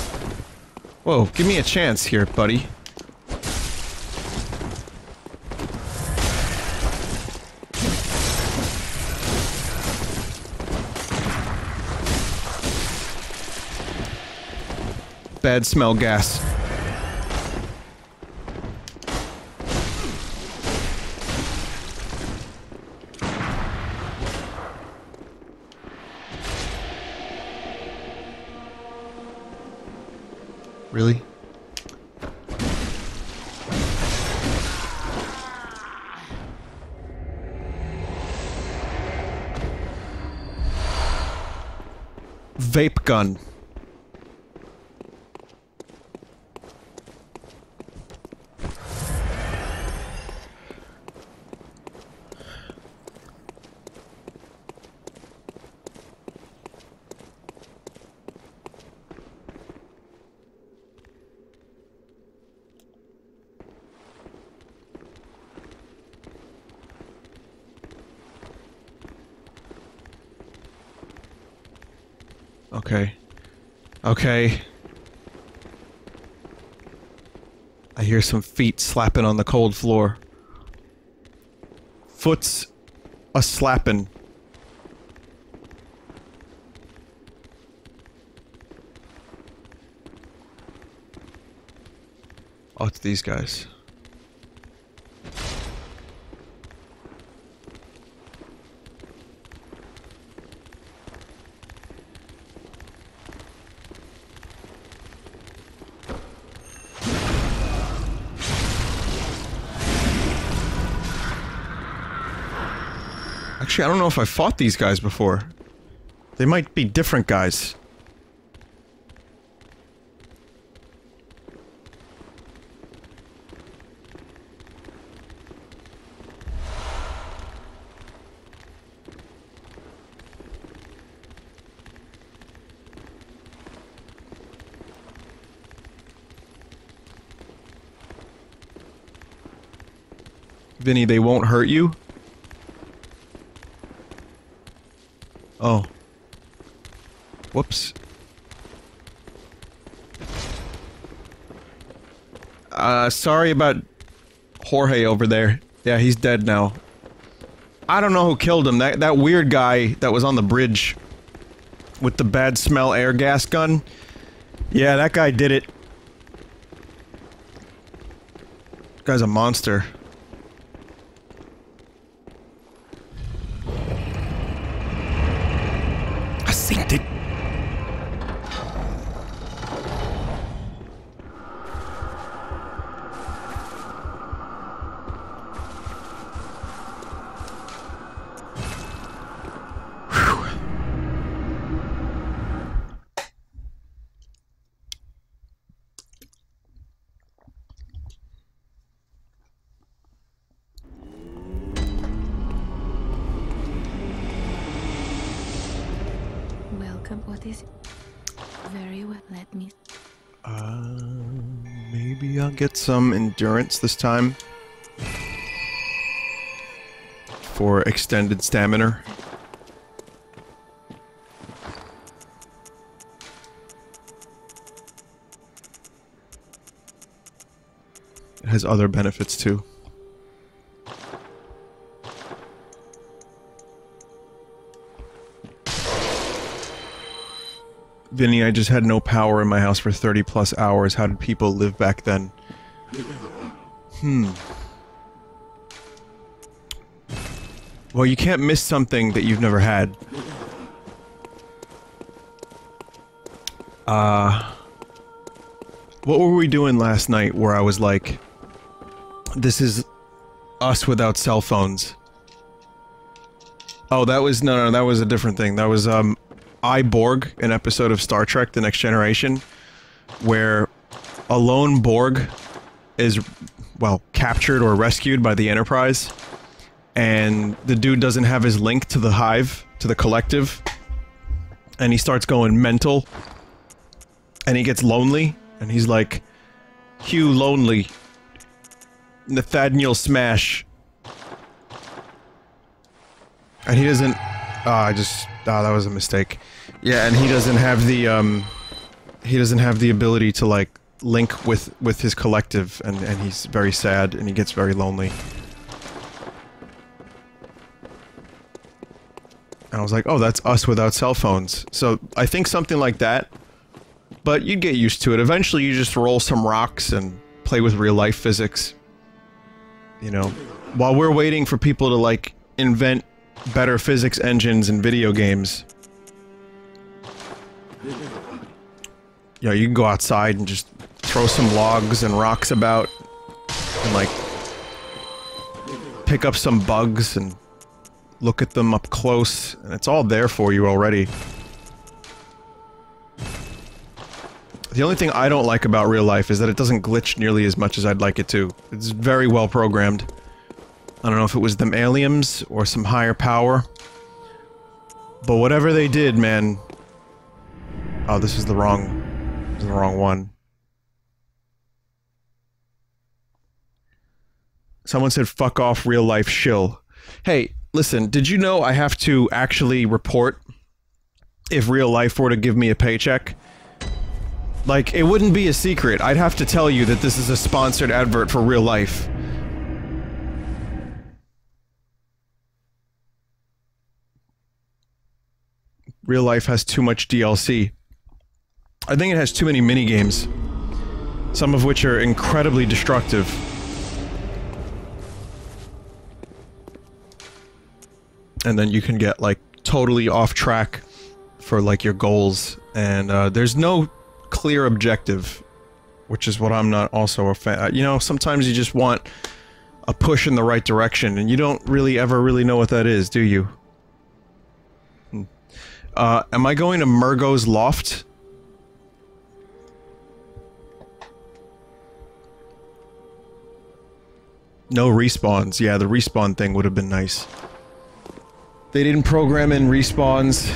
Whoa, give me a chance here, buddy. Bad smell gas. Really? Vape gun. Okay. Okay. I hear some feet slapping on the cold floor. Foot's a-slapping. Oh, it's these guys. Actually, I don't know if I fought these guys before. They might be different guys. Vinny, they won't hurt you? Oh. Whoops. Sorry about Jorge over there. Yeah, he's dead now. I don't know who killed him. That weird guy that was on the bridge with the bad smell air gas gun. Yeah, that guy did it. Guy's a monster. I synced it. Welcome. What is it? Very well. Let me. Maybe I'll get some endurance this time. For extended stamina. It has other benefits too. Vinny, I just had no power in my house for 30 plus hours. How did people live back then? Well, you can't miss something that you've never had. What were we doing last night where I was like, this is us without cell phones? Oh, that was, no, that was a different thing. That was, I, Borg, an episode of Star Trek The Next Generation, where a lone Borg is, well, captured or rescued by the Enterprise, and the dude doesn't have his link to the hive, to the collective, and he starts going mental, and he gets lonely, and he's like, Hugh Lonely, Nathaniel Smash, and he doesn't, that was a mistake. Yeah, and he doesn't have the ability to, like, link with his collective, and he's very sad, and he gets very lonely. And I was like, oh, that's us without cell phones. So, I think something like that, but you'd get used to it. Eventually, you just roll some rocks and play with real-life physics. You know, while we're waiting for people to, like, invent better physics engines in video games. You know, you can go outside and just throw some logs and rocks about, and, like, pick up some bugs and look at them up close, and it's all there for you already. The only thing I don't like about real life is that it doesn't glitch nearly as much as I'd like it to. It's very well programmed. I don't know if it was them aliens or some higher power, but whatever they did, man... Oh, this is the wrong one. Someone said, fuck off, real life shill. Hey, listen, did you know I have to actually report if real life were to give me a paycheck? Like, it wouldn't be a secret. I'd have to tell you that this is a sponsored advert for real life. Real life has too much DLC. I think it has too many minigames, some of which are incredibly destructive. And then you can get, like, totally off track for, like, your goals, and there's no clear objective, which is what I'm not also a fan. You know, sometimes you just want a push in the right direction, and you don't really ever really know what that is, do you? Am I going to Murgo's Loft? No respawns. Yeah, the respawn thing would have been nice. They didn't program in respawns.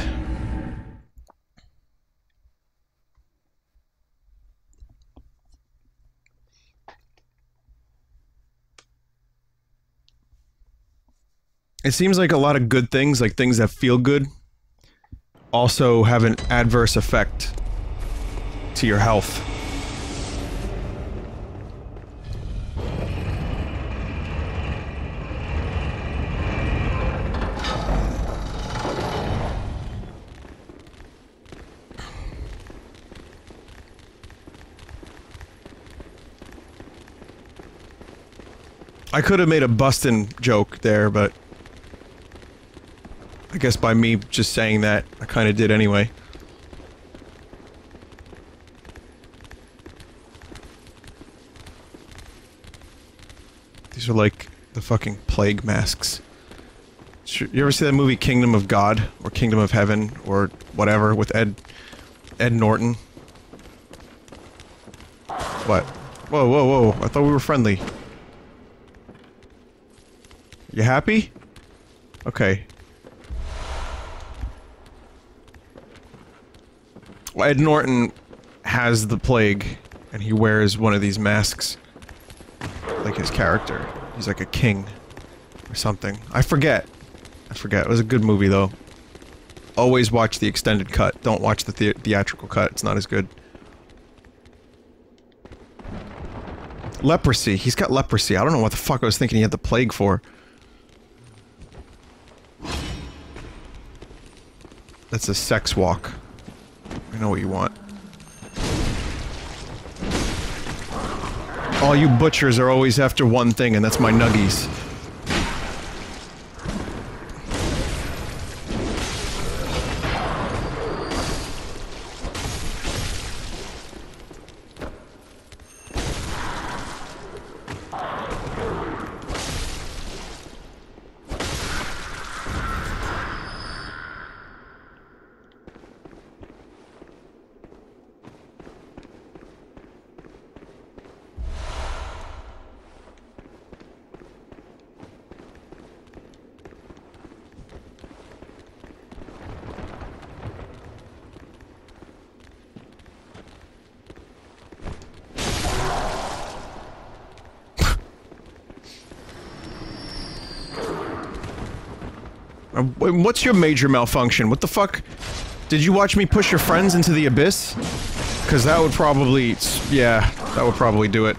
It seems like a lot of good things, like things that feel good, also have an adverse effect to your health. I could have made a bustin' joke there, but I guess by me just saying that, I kinda did anyway. These are like the fucking plague masks. You ever see that movie Kingdom of God? Or Kingdom of Heaven? Or whatever, with Ed Norton? What? Whoa, whoa, whoa, I thought we were friendly. You happy? Okay. Well, Ed Norton has the plague, and he wears one of these masks. Like his character. He's like a king. Or something. I forget. It was a good movie, though. Always watch the extended cut. Don't watch the theatrical cut. It's not as good. Leprosy. He's got leprosy. I don't know what the fuck I was thinking he had the plague for. That's a sex walk. I know what you want. All you butchers are always after one thing, and that's my nuggies. What's your major malfunction? What the fuck? Did you watch me push your friends into the abyss? Because that would probably... yeah, that would probably do it.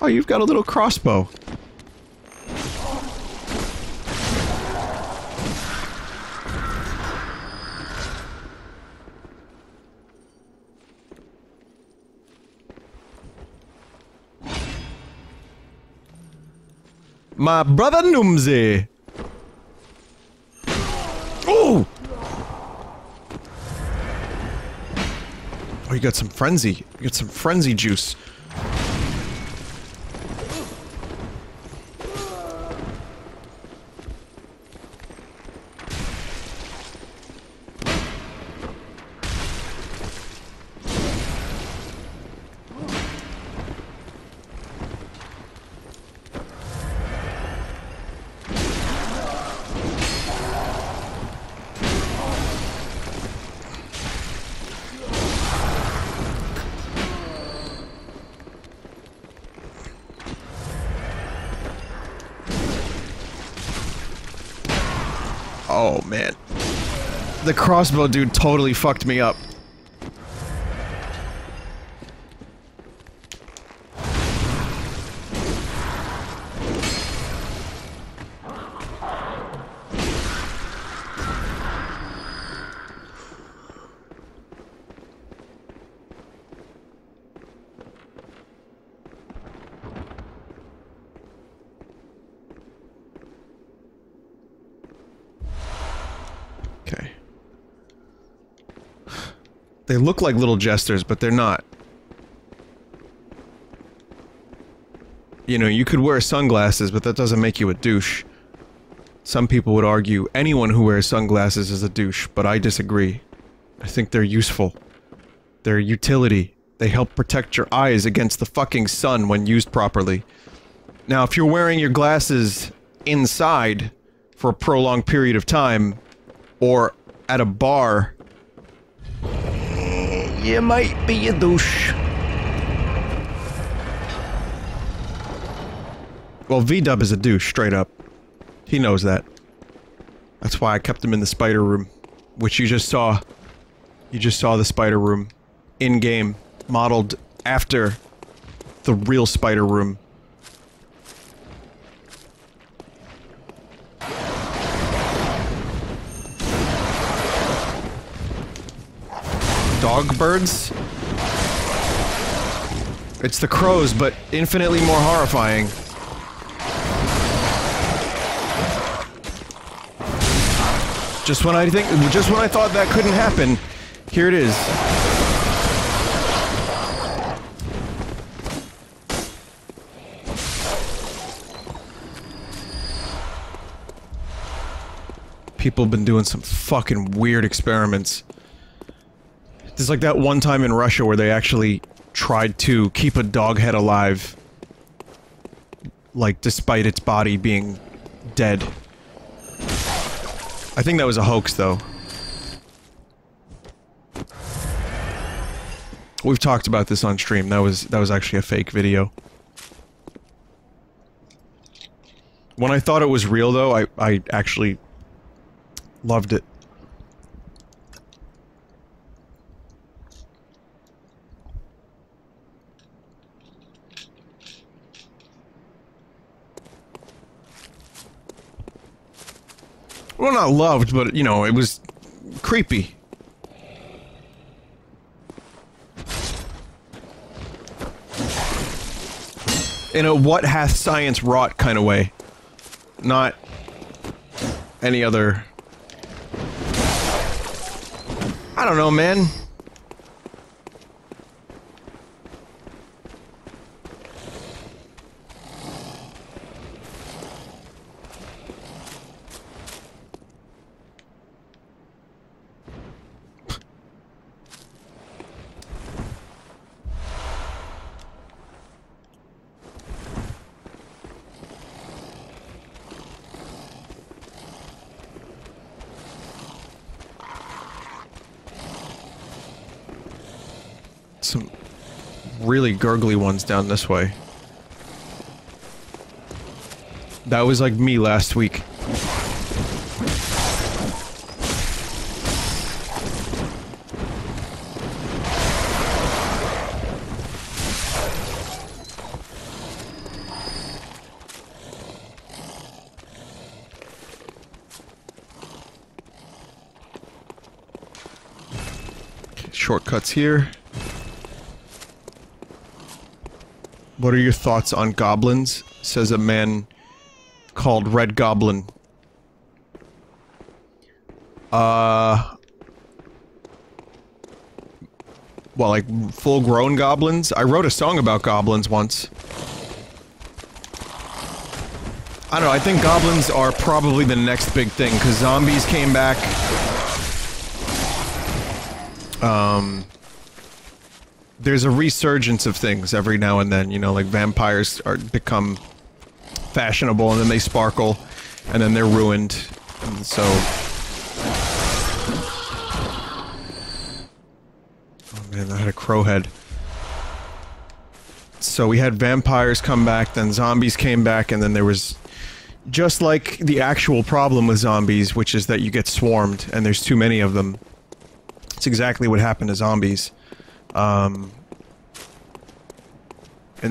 Oh, you've got a little crossbow. My brother Numsy. Oh! Oh, you got some frenzy. You got some frenzy juice. Oh, man. The crossbow dude totally fucked me up. Okay. They look like little jesters, but they're not. You know, you could wear sunglasses, but that doesn't make you a douche. Some people would argue anyone who wears sunglasses is a douche, but I disagree. I think they're useful. They're utility. They help protect your eyes against the fucking sun when used properly. Now, if you're wearing your glasses inside for a prolonged period of time, or at a bar, you might be a douche. Well, V-Dub is a douche, straight up. He knows that. That's why I kept him in the spider room, which you just saw. You just saw the spider room in-game, modeled after the real spider room. Dog birds? It's the crows, but infinitely more horrifying. Just when I thought that couldn't happen, here it is. People have been doing some fucking weird experiments. There's like that one time in Russia where they actually tried to keep a dog head alive. Like, despite its body being dead. I think that was a hoax, though. We've talked about this on stream. That was actually a fake video. When I thought it was real, though, I actually loved it. Well, not loved, but, you know, it was creepy. In a what hath science wrought kind of way. Not any other... I don't know, man. some really gurgly ones down this way. That was like me last week. Shortcuts here. What are your thoughts on goblins? Says a man called Red Goblin. Well, like full-grown goblins? I wrote a song about goblins once. I don't know, I think goblins are probably the next big thing, because zombies came back. There's a resurgence of things every now and then, you know, like vampires become fashionable and then they sparkle and then they're ruined, and so... Oh man, I had a crow head. So we had vampires come back, then zombies came back, and then there was... Just like the actual problem with zombies, which is that you get swarmed and there's too many of them. It's exactly what happened to zombies. And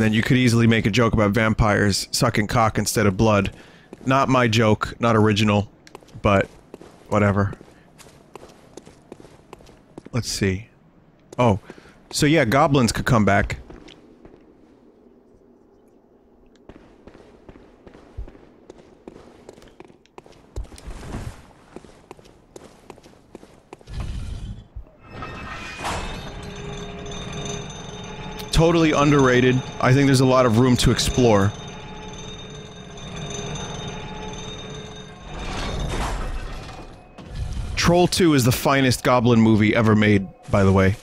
then you could easily make a joke about vampires sucking cock instead of blood. Not my joke, not original, but whatever. Let's see. Oh, so yeah, goblins could come back. Totally underrated. I think there's a lot of room to explore. Troll 2 is the finest goblin movie ever made, by the way.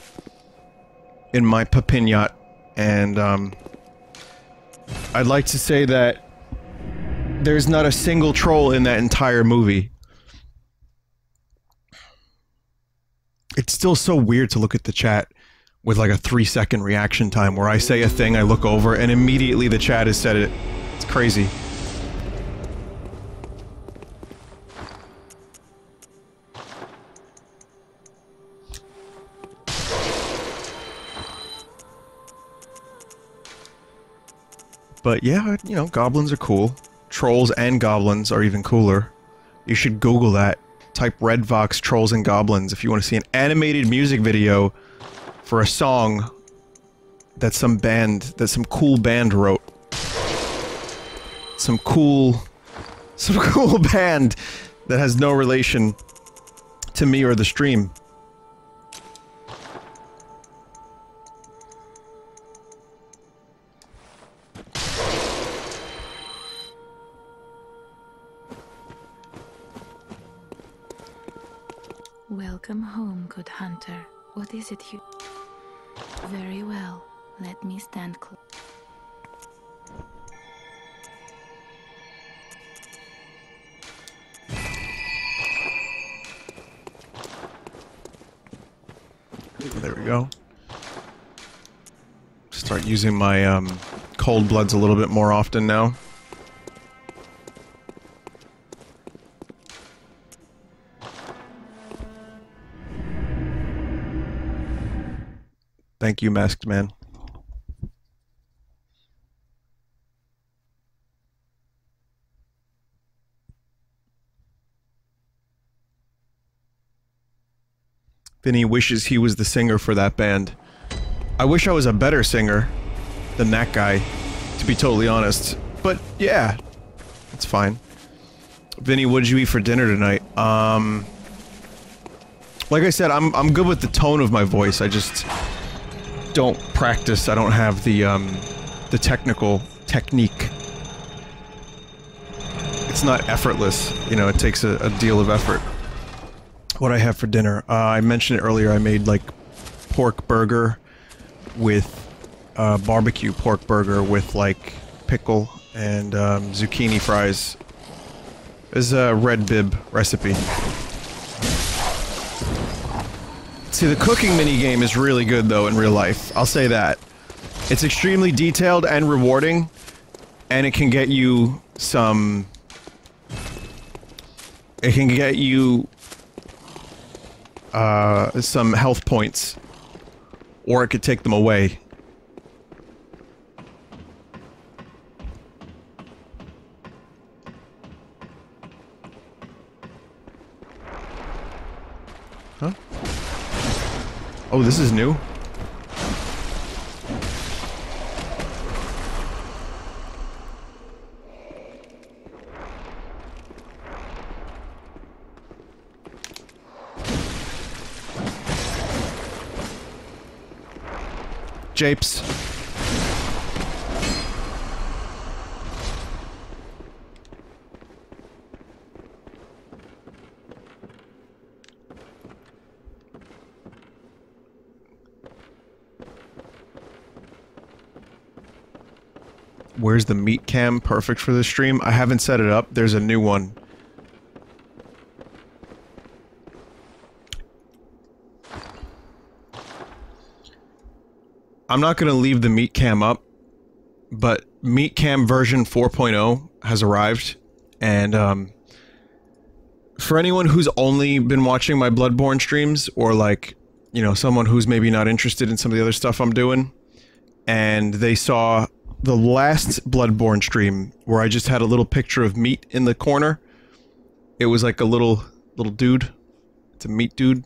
In my opinion. And, I'd like to say that there's not a single troll in that entire movie. It's still so weird to look at the chat with like a 3-second reaction time where I say a thing, I look over, and immediately the chat has said it. It's crazy. But yeah, you know, goblins are cool. Trolls and goblins are even cooler. You should Google that. Type Redvox Trolls and Goblins if you want to see an animated music video for a song that some cool band wrote. Some cool band that has no relation to me or the stream. Welcome home, good hunter. What is it you... Very well. Let me stand close. There we go. Start using my, cold bloods a little bit more often now. Thank you, Masked Man. Vinny wishes he was the singer for that band. I wish I was a better singer than that guy, to be totally honest. But, yeah. It's fine. Vinny, what did you eat for dinner tonight? Like I said, I'm good with the tone of my voice, I just don't practice, I don't have the technical technique. It's not effortless, you know, it takes a deal of effort. What I have for dinner, I mentioned it earlier, I made, like, pork burger with, barbecue pork burger with, like, pickle and, zucchini fries. This is a Red Bib recipe. There we go. Start using my, cold bloods a little bit more often now. But yeah, you know, goblins are cool. Trolls and goblins are even cooler. You should Google that. Type Redvox Trolls and Goblins if you want to see an animated music video for a song that some band wrote. And then you could easily make a joke about vampires sucking cock instead of blood. See, the cooking minigame is really good, though, in real life. I'll say that. It's extremely detailed and rewarding, and it can get you some... It can get you... some health points. Or it could take them away. Huh? Oh, this is new? Japes. Where's the meat cam perfect for this stream? I haven't set it up. There's a new one. I'm not gonna leave the meat cam up, but meat cam version 4.0 has arrived, and for anyone who's only been watching my Bloodborne streams, or like, you know, someone who's maybe not interested in some of the other stuff I'm doing, and they saw the last Bloodborne stream where I just had a little picture of meat in the corner. It was like a little dude. It's a meat dude.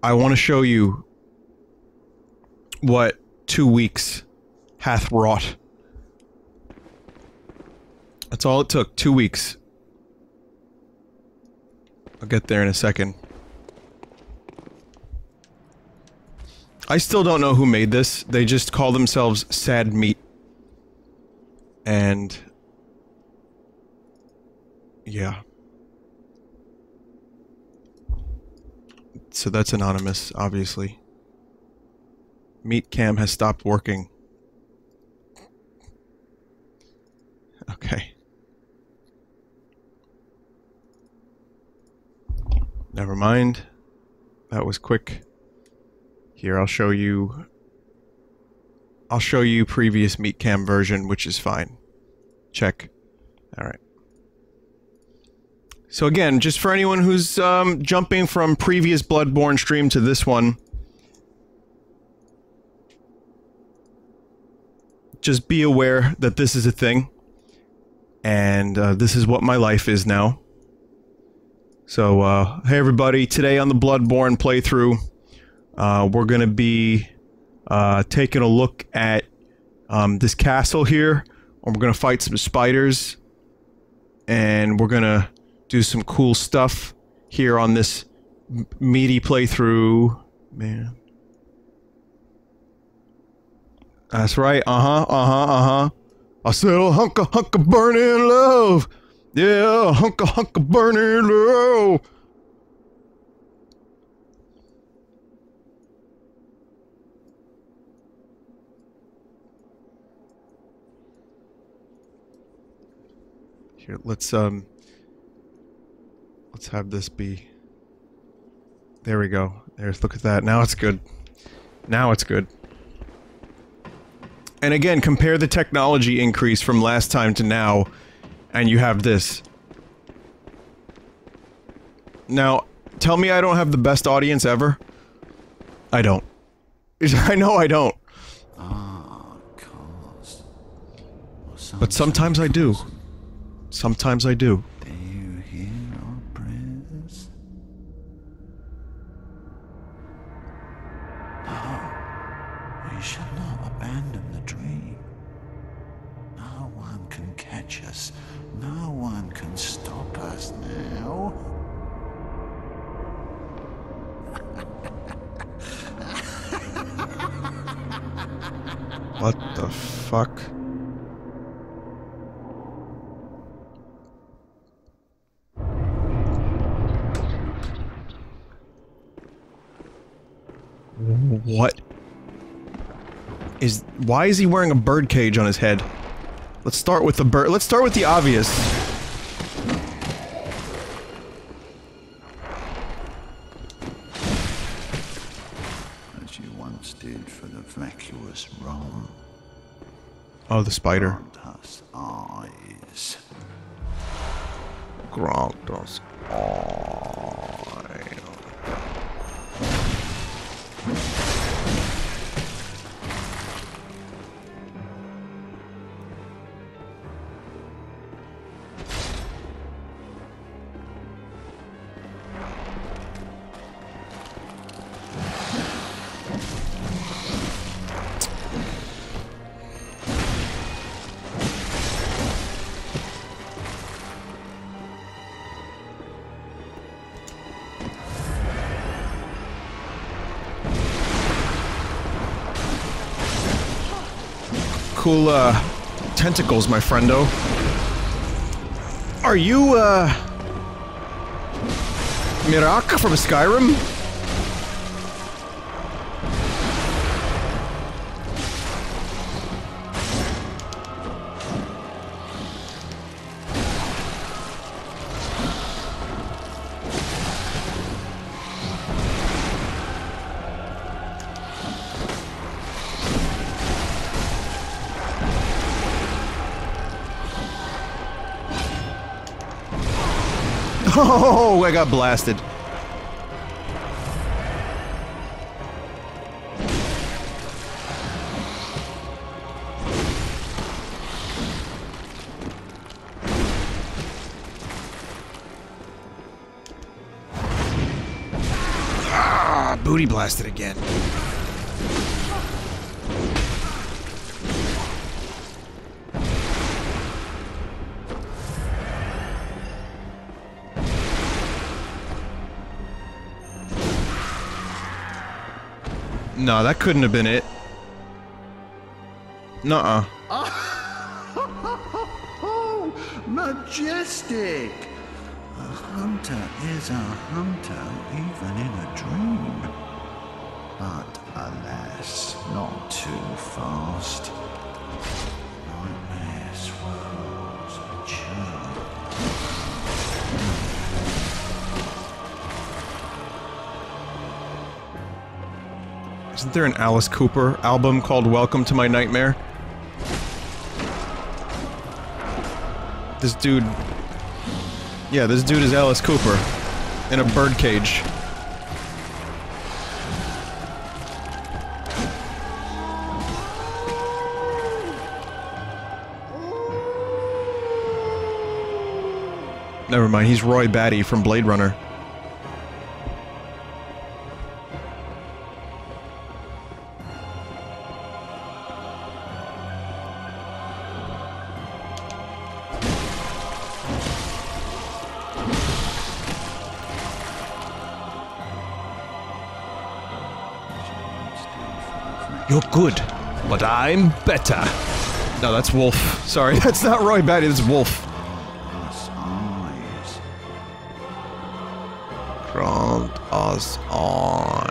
I want to show you what 2 weeks hath wrought. That's all it took, 2 weeks. I'll get there in a second. I still don't know who made this. They just call themselves Sad Meat. And... yeah. So that's anonymous, obviously. Meat cam has stopped working. Okay. Never mind. That was quick. Here, I'll show you previous meat cam version, which is fine. Check. Alright. So again, just for anyone who's jumping from previous Bloodborne stream to this one, just be aware that this is a thing, and this is what my life is now. So, hey everybody, today on the Bloodborne playthrough, we're gonna be taking a look at this castle here, and we're gonna fight some spiders, and we're gonna do some cool stuff here on this meaty playthrough. Man. That's right, I said a hunk of burning love! Yeah, a hunk of burning love! Here, let's have this be... There we go. There's, look at that. Now it's good. Now it's good. And again, compare the technology increase from last time to now, and you have this. Now, tell me I don't have the best audience ever? I don't. I know I don't. But sometimes I do. Sometimes I do. Do you hear our prayers? No, we shall not abandon the dream. No one can catch us. No one can stop us now. What the fuck? What is... Why is he wearing a bird cage on his head? Let's start with the bird. Let's start with the obvious. did for the vacuous rum. Oh, the spider. Grant us eyes. Grant us eyes. Cool, tentacles, my friendo. Are you, Mirak from Skyrim? Oh, I got blasted. Ah, booty blasted again. No, that couldn't have been it. Nuh-uh. Oh, majestic! A hunter is a hunter even in a dream. But alas, not too fast. Nightmare swirls a churn. Isn't there an Alice Cooper album called Welcome to My Nightmare? This dude... Yeah, this dude is Alice Cooper. In a birdcage. Never mind, he's Roy Batty from Blade Runner. You're good, but I'm better. No, that's Wolf. Sorry, that's not Roy Batty, that's Wolf. Grant us eyes.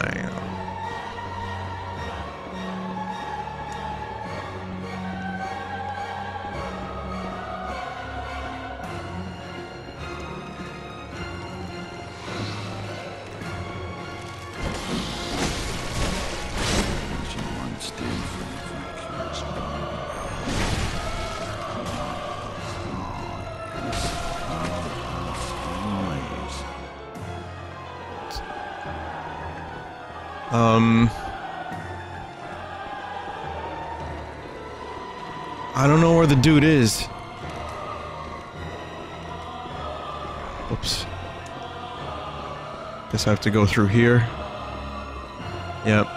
I don't know where the dude is. Oops. Guess I have to go through here. Yep.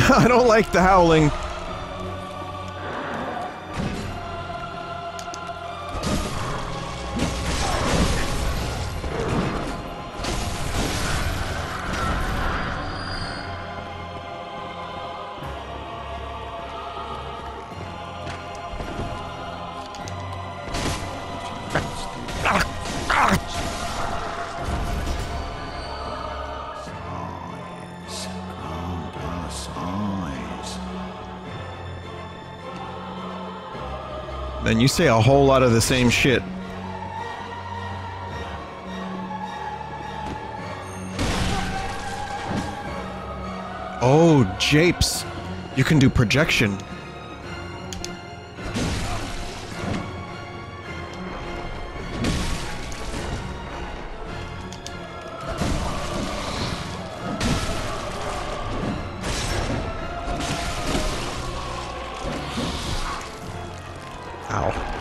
I don't like the howling. And you say a whole lot of the same shit. Oh, japes. You can do projection. Ow.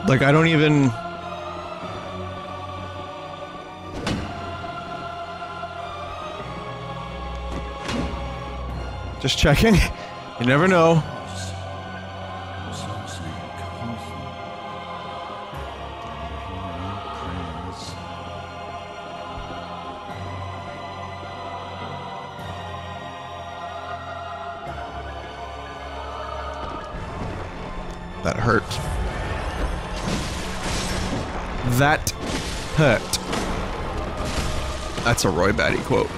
Like, I don't even... Just checking. You never know. That hurt. That hurt. That's a Roy Batty quote.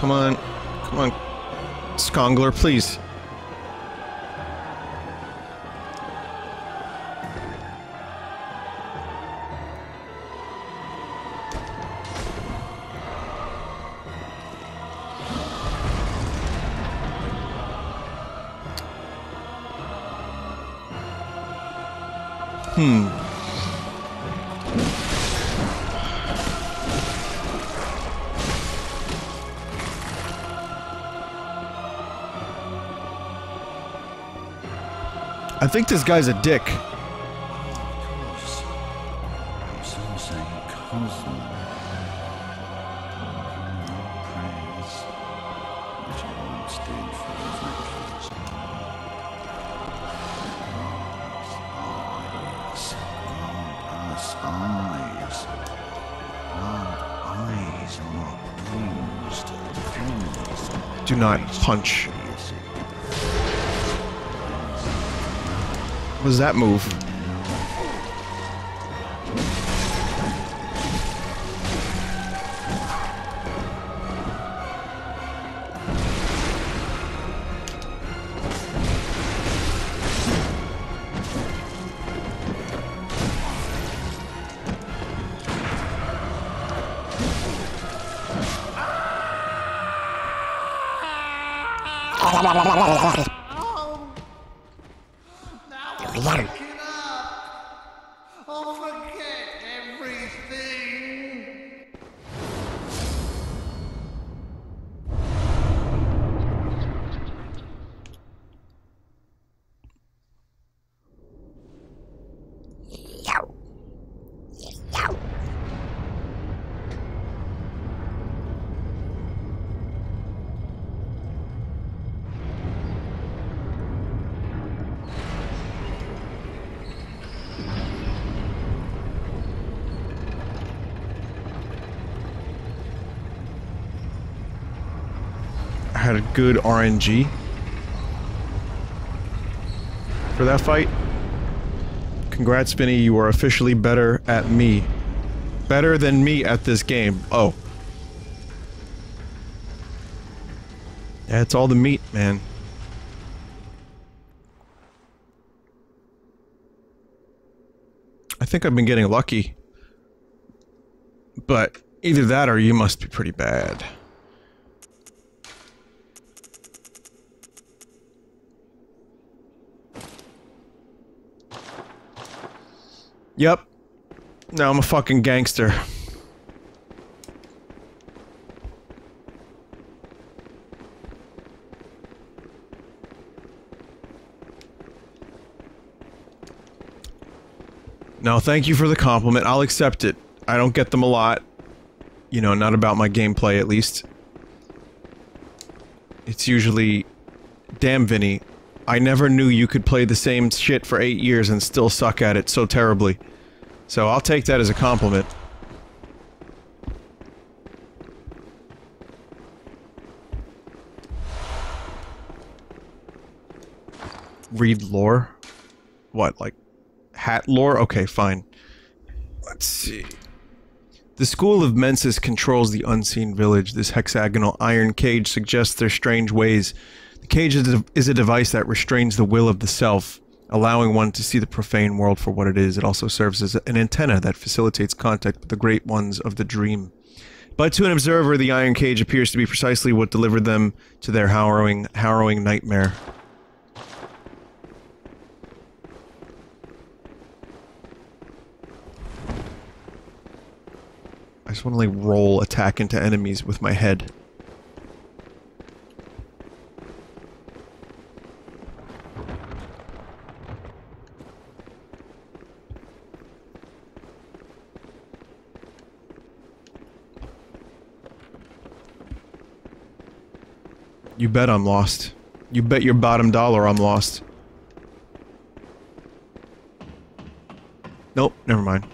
Come on. Come on. Skongler, please. I think this guy's a dick. Do not punch. What does that move? I'll forget everything. Had a good RNG for that fight. Congrats, Vinny, you are officially better at me. Better than me at this game. Oh. Yeah, it's all the meat, man. I think I've been getting lucky. But either that or you must be pretty bad. Yep. Now I'm a fucking gangster. No, thank you for the compliment. I'll accept it. I don't get them a lot. You know, not about my gameplay, at least. It's usually... Damn, Vinny. I never knew you could play the same shit for 8 years and still suck at it so terribly. So I'll take that as a compliment. Read lore? What, like... hat lore? Okay, fine. Let's see... The School of Mensis controls the unseen village. This hexagonal iron cage suggests their strange ways. The cage is a device that restrains the will of the self, allowing one to see the profane world for what it is. It also serves as an antenna that facilitates contact with the great ones of the dream. But to an observer, the iron cage appears to be precisely what delivered them to their harrowing nightmare. I just want to, like, roll attack into enemies with my head. You bet I'm lost. You bet your bottom dollar I'm lost. Nope, never mind.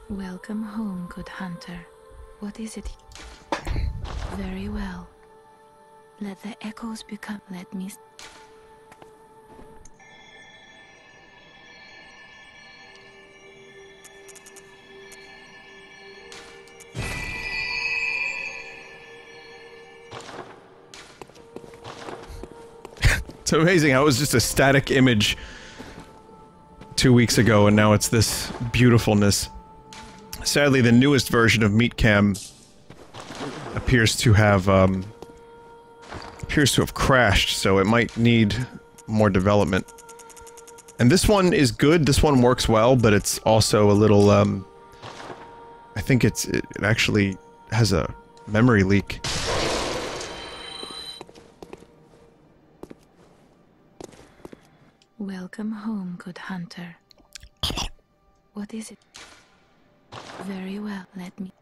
Welcome home, good hunter. What is it? Very well. Let the echoes become... Let me... It's amazing how it was just a static image 2 weeks ago, and now it's this beautifulness. Sadly, the newest version of MeatCam appears to have crashed, so it might need more development. And this one is good, this one works well, but it's also a little, I think it actually has a memory leak. Welcome home, good hunter. What is it? Very well, let me...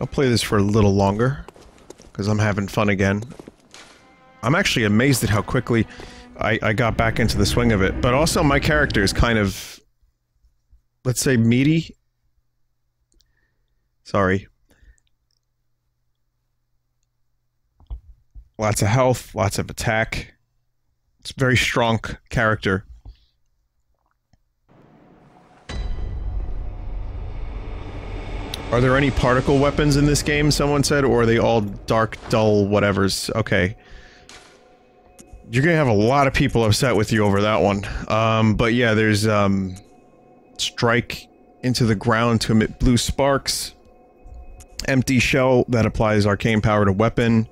I'll play this for a little longer, because I'm having fun again. I'm actually amazed at how quickly I got back into the swing of it, but also my character is kind of, let's say, meaty. Sorry. Lots of health, lots of attack. It's a very strong character. Are there any particle weapons in this game, someone said, or are they all dark, dull whatevers? Okay. You're gonna have a lot of people upset with you over that one. But yeah, there's, strike into the ground to emit blue sparks. Empty shell that applies arcane power to weapon.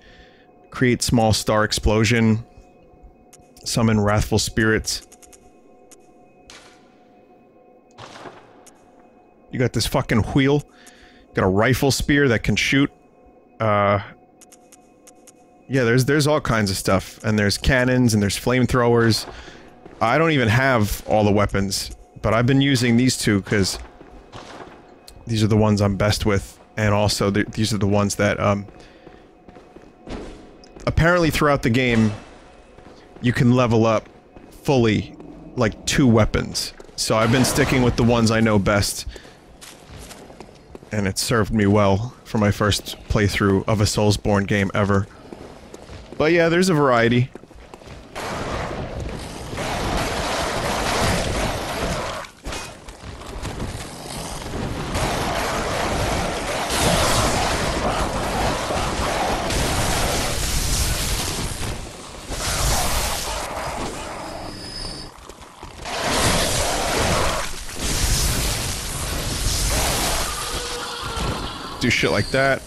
Create small star explosion. Summon wrathful spirits. You got this fucking wheel. Got a rifle spear that can shoot. Yeah, there's all kinds of stuff. And there's cannons and there's flamethrowers. I don't even have all the weapons, but I've been using these two because these are the ones I'm best with, and also these are the ones that apparently throughout the game you can level up fully like 2 weapons. So I've been sticking with the ones I know best. And it served me well for my first playthrough of a Soulsborne game ever. But yeah, there's a variety. Do shit like that.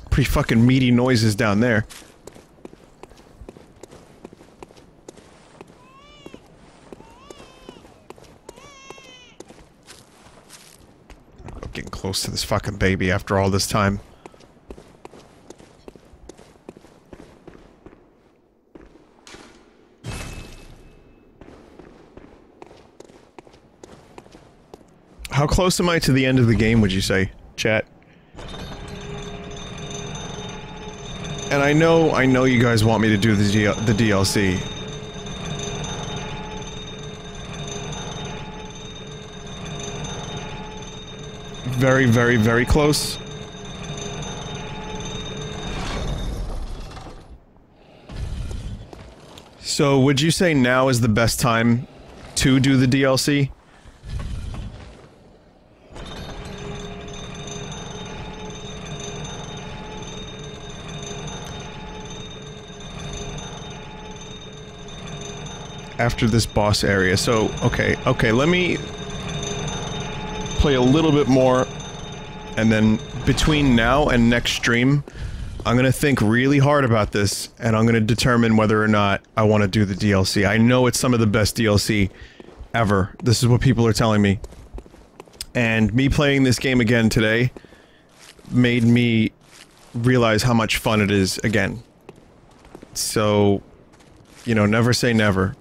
Pretty fucking meaty noises down there. I'm getting close to this fucking baby after all this time. How close am I to the end of the game, would you say, chat? And I know you guys want me to do the DLC. Very, very, very close. So, would you say now is the best time to do the DLC? After this boss area, so, okay, let me play a little bit more, and then between now and next stream, I'm gonna think really hard about this, and I'm gonna determine whether or not I want to do the DLC. I know it's some of the best DLC ever. This is what people are telling me. And me playing this game again today made me realize how much fun it is again. So, you know, never say never.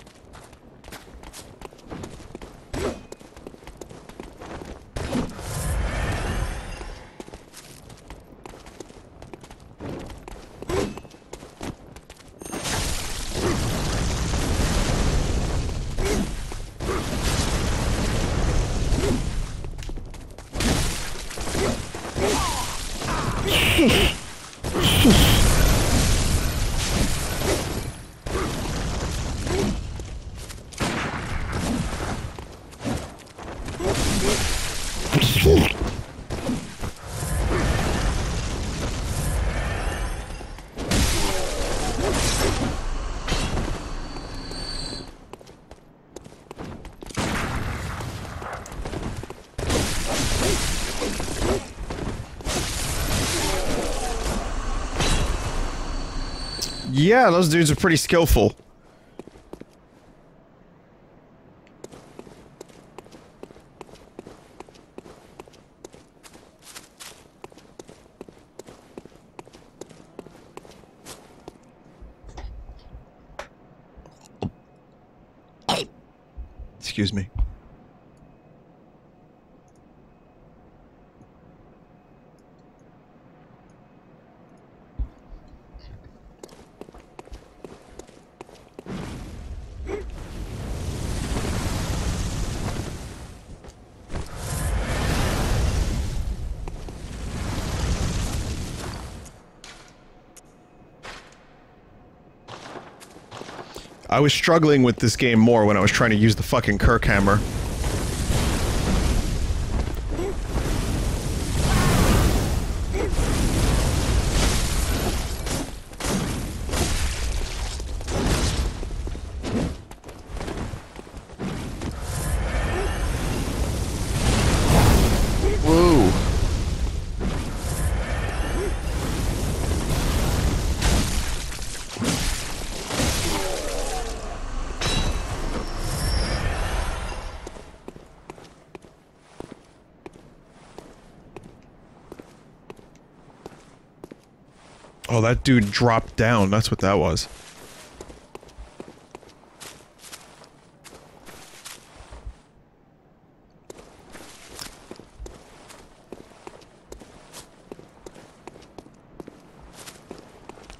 Yeah, those dudes are pretty skillful. Excuse me. I was struggling with this game more when I was trying to use the fucking Kirk hammer. Whoa. Oh, that dude dropped down. That's what that was.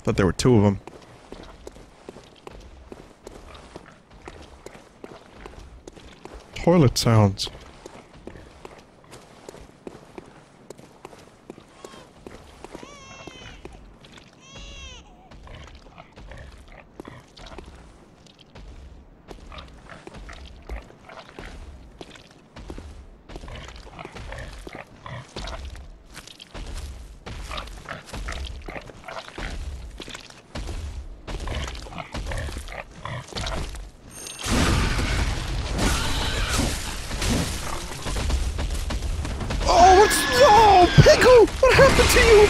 Thought there were two of them. Toilet sounds. Oh, Pickle! What happened to you?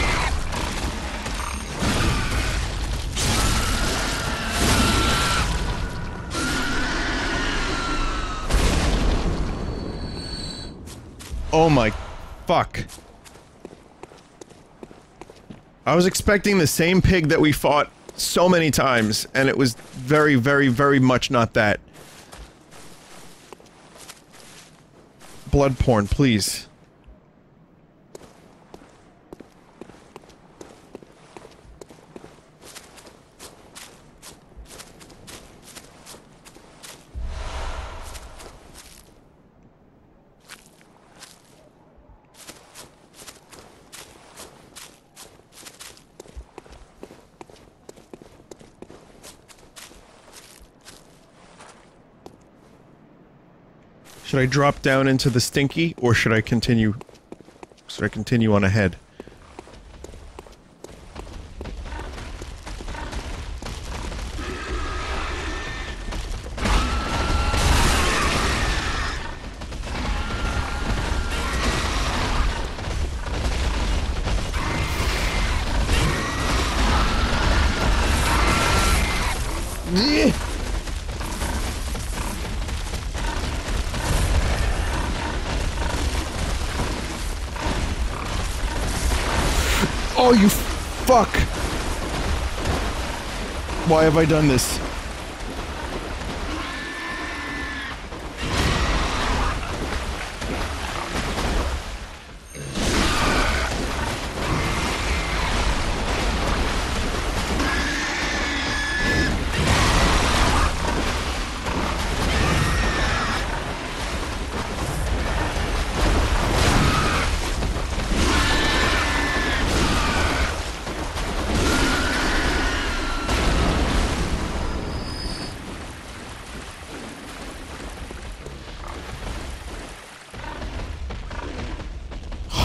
Oh my fuck. I was expecting the same pig that we fought so many times, and it was very, very, very much not that. Blood porn, please. Should I drop down into the stinky, or should I continue? Should I continue on ahead? Oh, you fuck! Why have I done this?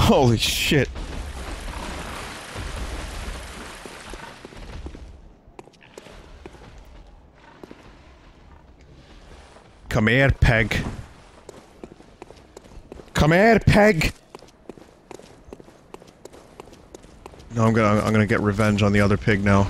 Holy shit. Come here, Peg. Come here, Peg. No, I'm gonna get revenge on the other pig now.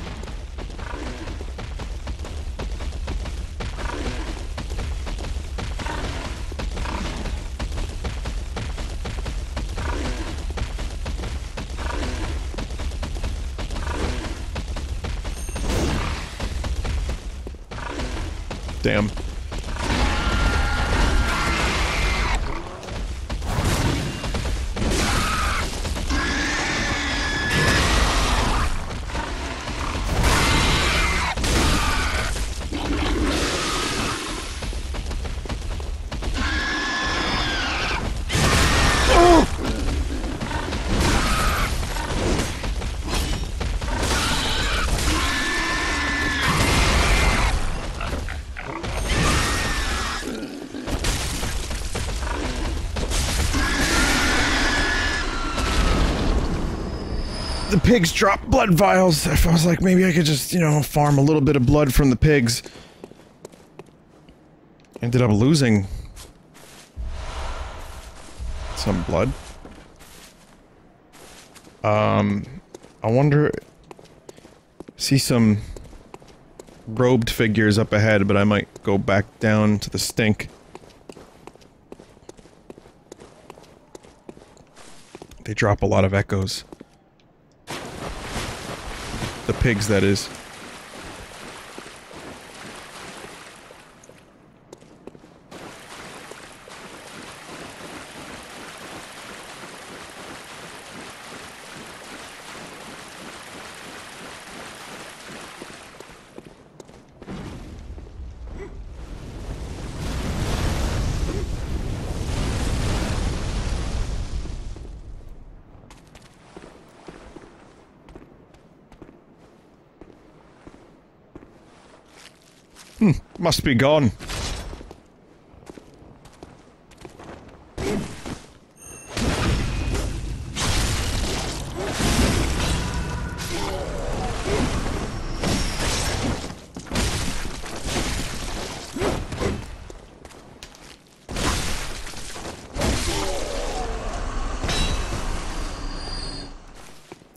Damn. The pigs drop blood vials. I was like, maybe I could just, you know, farm a little bit of blood from the pigs. Ended up losing some blood. I wonder... See some robed figures up ahead, but I might go back down to the stink. They drop a lot of echoes. The pigs, that is. Must be gone.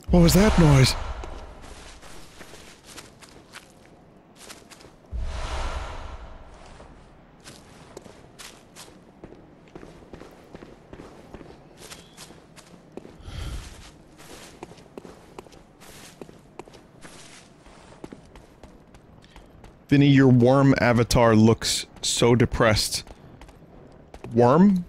What was that noise? Vinny, your worm avatar looks so depressed. Worm?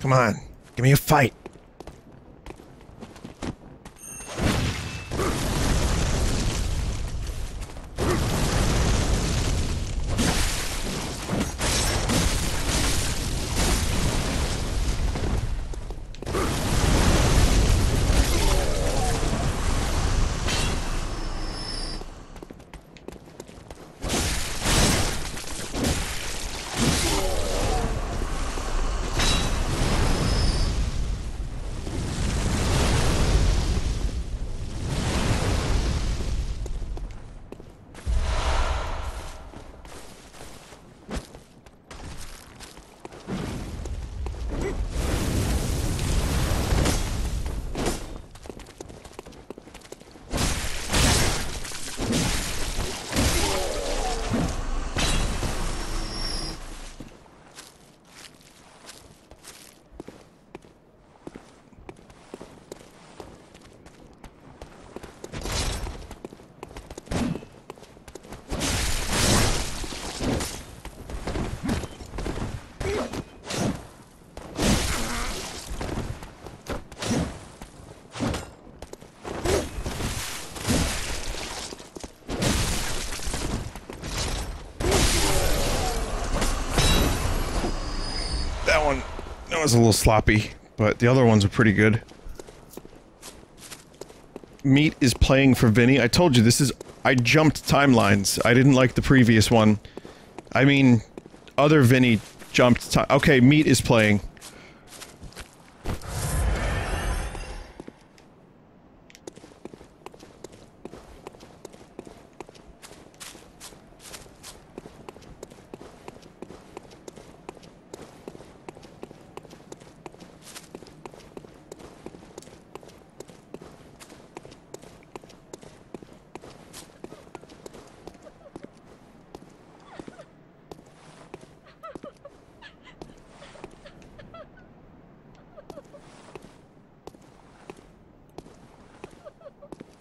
Come on, give me a fight. That was a little sloppy, but the other ones are pretty good. Meat is playing for Vinny. I told you, this is... I jumped timelines. I didn't like the previous one. I mean, other Vinny jumped okay, Meat is playing.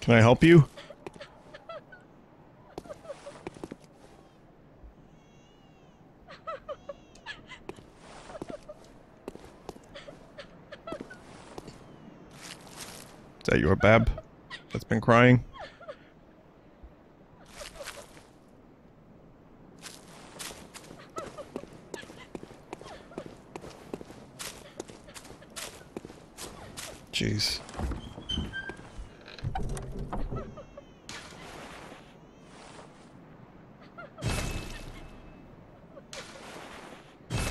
Can I help you? Is that your Bab? that's been crying. Jeez.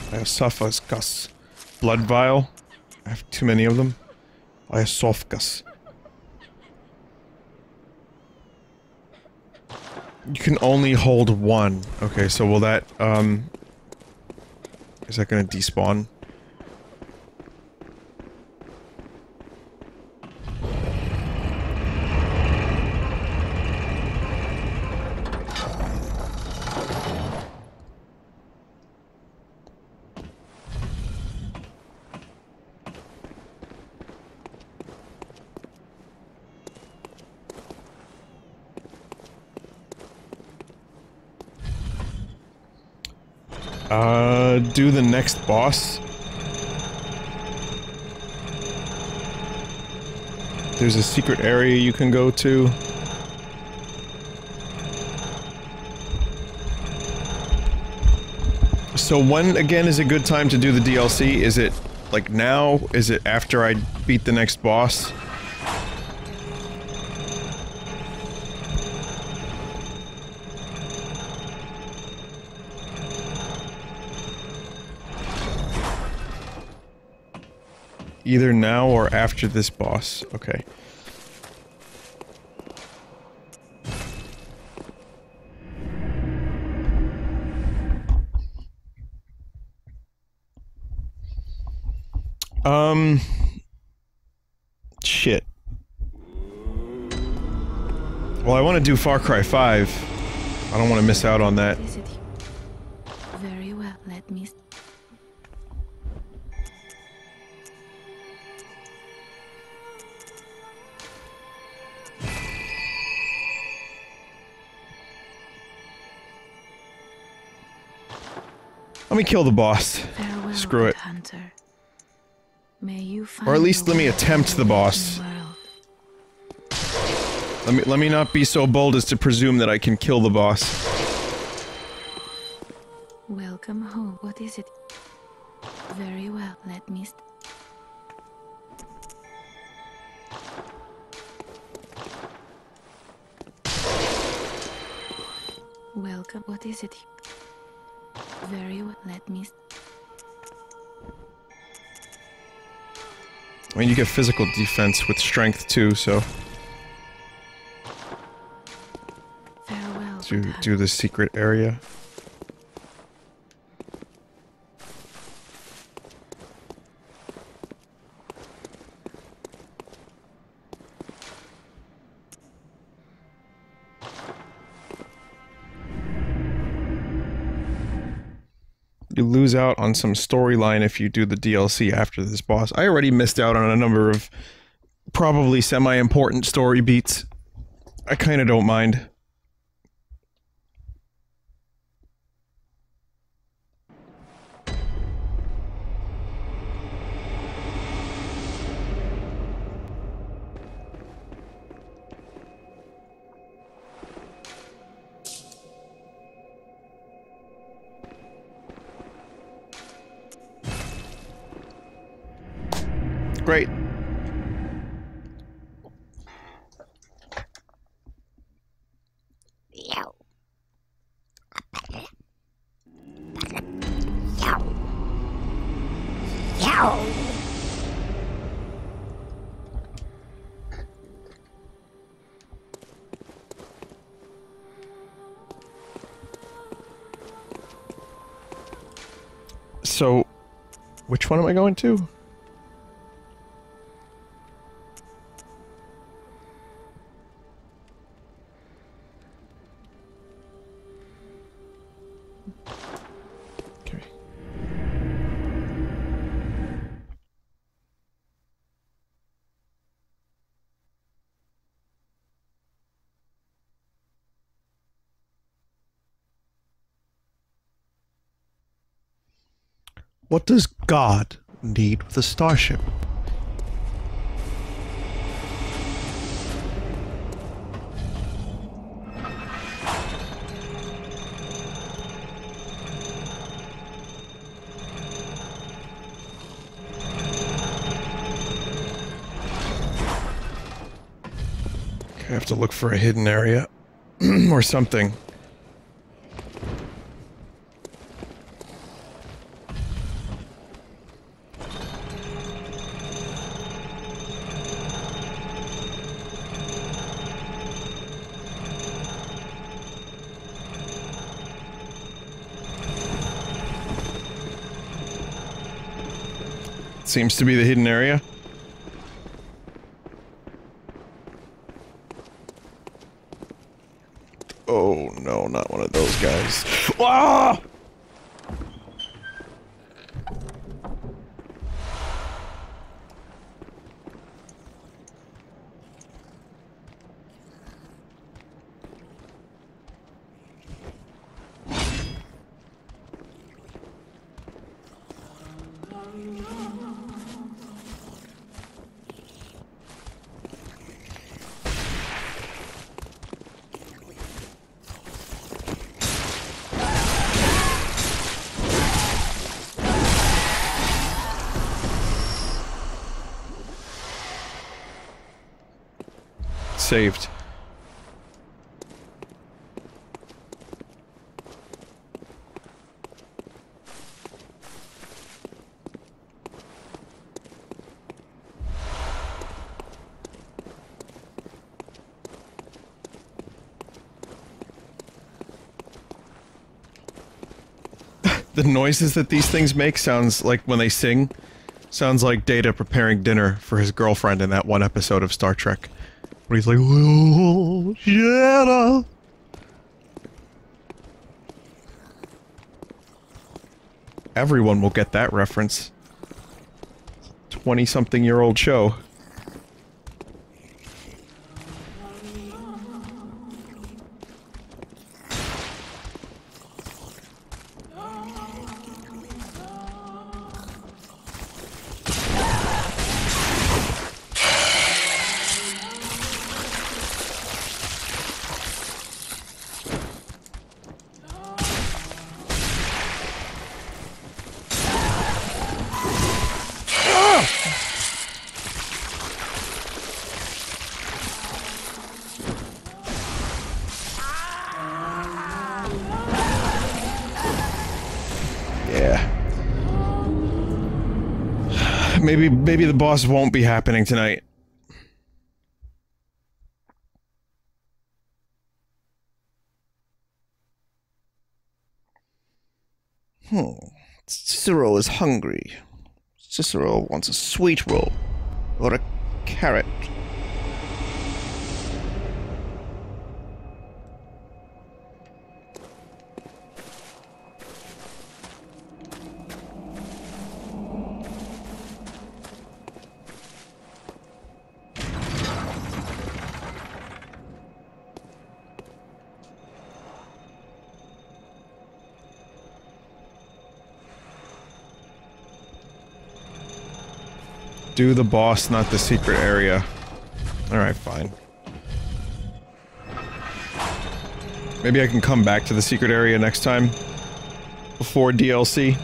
Vinesauce. Blood vial. I have too many of them. Vinesauce. You can only hold one. Okay, so will that, is that gonna despawn? Do the next boss. There's a secret area you can go to. So when, again, is a good time to do the DLC? Is it, like, now? Is it after I beat the next boss? Either now or after this boss. Okay. Shit. Well, I want to do Far Cry 5. I don't want to miss out on that. Very well, let me... Let me kill the boss. Farewell, Screw it. Hunter. May you Or at least let me attempt the boss. Let me not be so bold as to presume that I can kill the boss. Welcome home. What is it? Very well, let me... Welcome. What is it? Very well, let me... I mean, you get physical defense with strength too, so... Farewell, To do the secret area. You lose out on some storyline if you do the DLC after this boss. I already missed out on a number of probably semi-important story beats. I kinda don't mind. Great. So, which one am I going to? Okay. What does God need with a starship? I have to look for a hidden area. Or something. Seems to be the hidden area. Oh no, not one of those guys. Ah! Saved. The noises that these things make sounds like when they sing. Sounds like Data preparing dinner for his girlfriend in that one episode of Star Trek. Where he's like, oh, Jenna. Everyone will get that reference. 20-something-year-old show. Maybe the boss won't be happening tonight. Cicero is hungry. Cicero wants a sweet roll. Or a carrot. Do the boss, not the secret area. Alright, fine. Maybe I can come back to the secret area next time? Before DLC?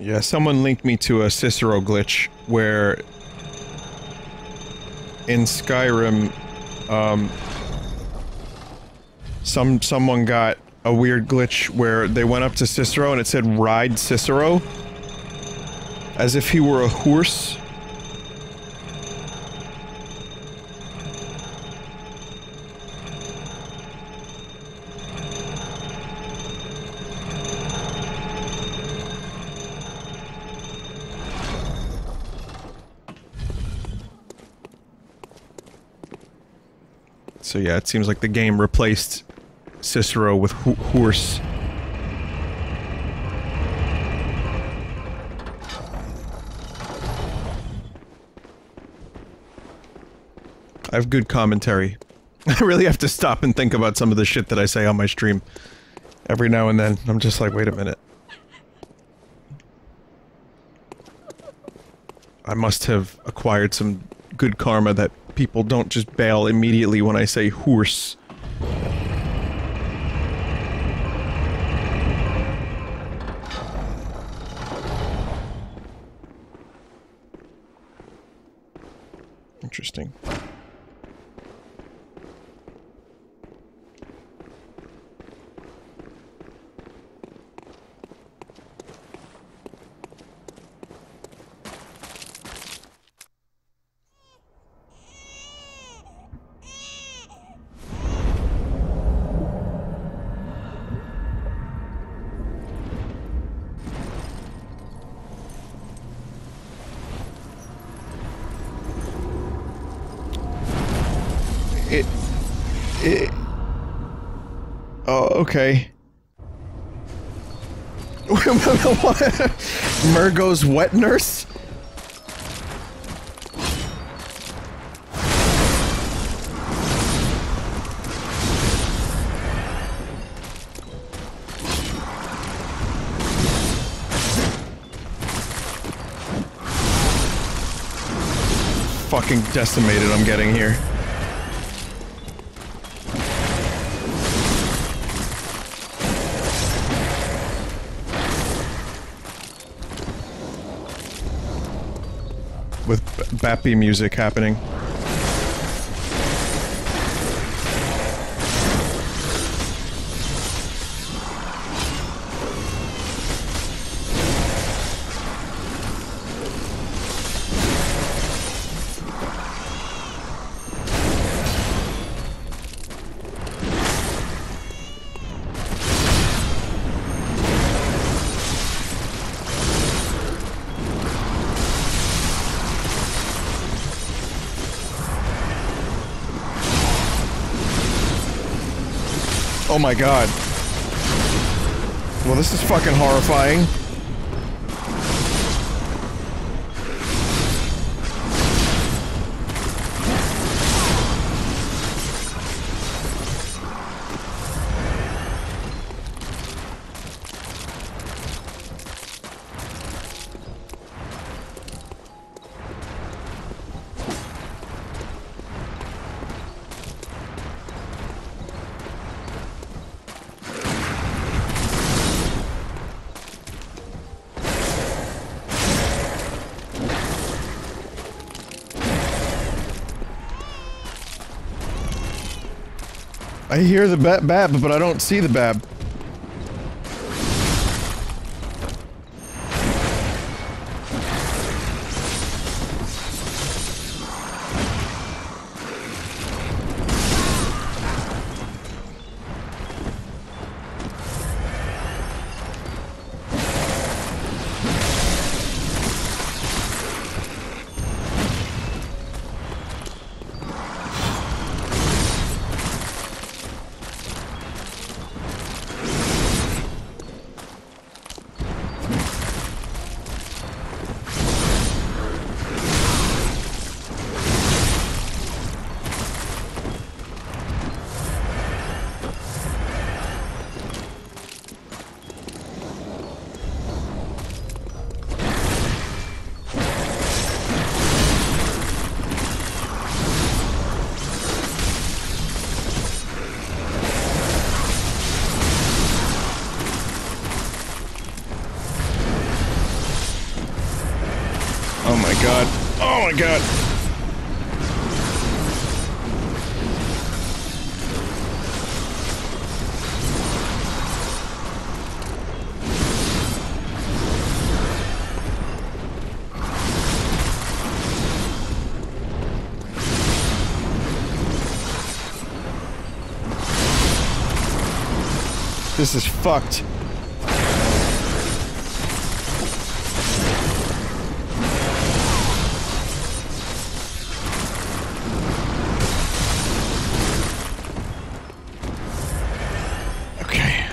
Yeah, someone linked me to a Cicero glitch where in Skyrim, someone got a weird glitch where they went up to Cicero and it said ride Cicero as if he were a horse. So yeah, it seems like the game replaced Cicero with horse. I have good commentary. I really have to stop and think about some of the shit that I say on my stream. Every now and then, I'm just like, wait a minute. I must have acquired some good karma that people don't just bail immediately when I say horse. Interesting. Oh, okay. Murgo's wet nurse? Fucking decimated I'm getting here. With Vappy music happening. Oh my god. Well, this is fucking horrifying. I hear the bab, but I don't see the bab. Oh my god. Oh my god. This is fucked.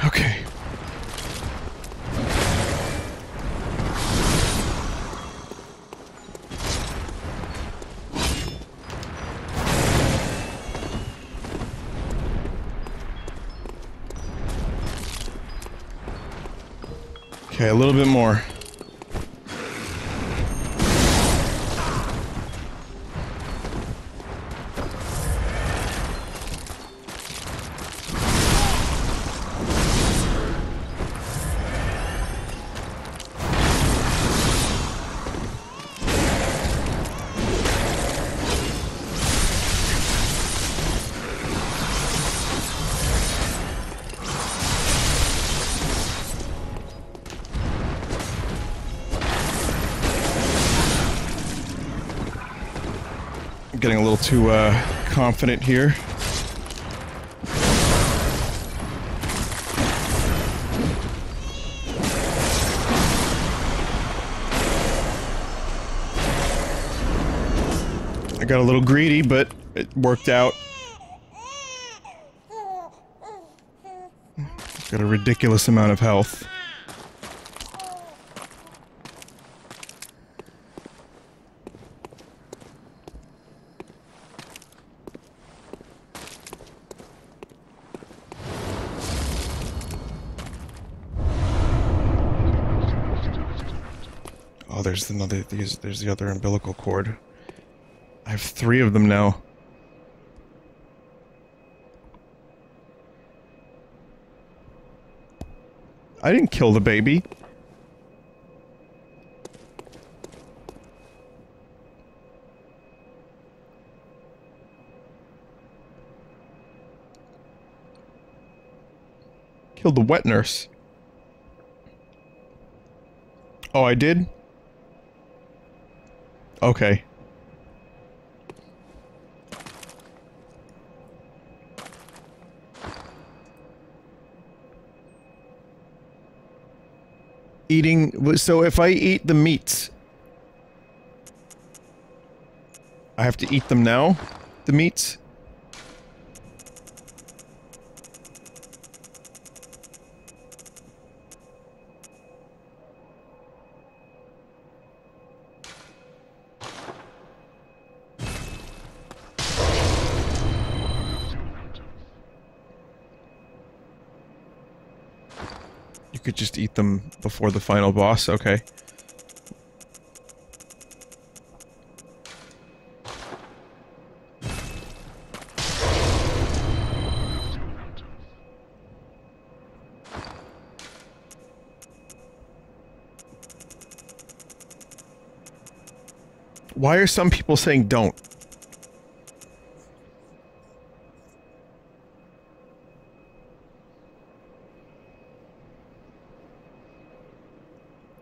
Okay. Okay, a little bit more. Getting a little too confident here. I got a little greedy, but it worked out. Got a ridiculous amount of health. Oh, there's another. There's the other umbilical cord. I have 3 of them now. I didn't kill the baby. Killed the wet nurse. Oh, I did? Okay. Eating... So if I eat the meats... I have to eat them now? The meats? You could just eat them before the final boss, okay. Why are some people saying don't?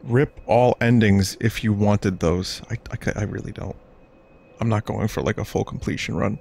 Rip all endings if you wanted those. I really don't. I'm not going for like a full completion run.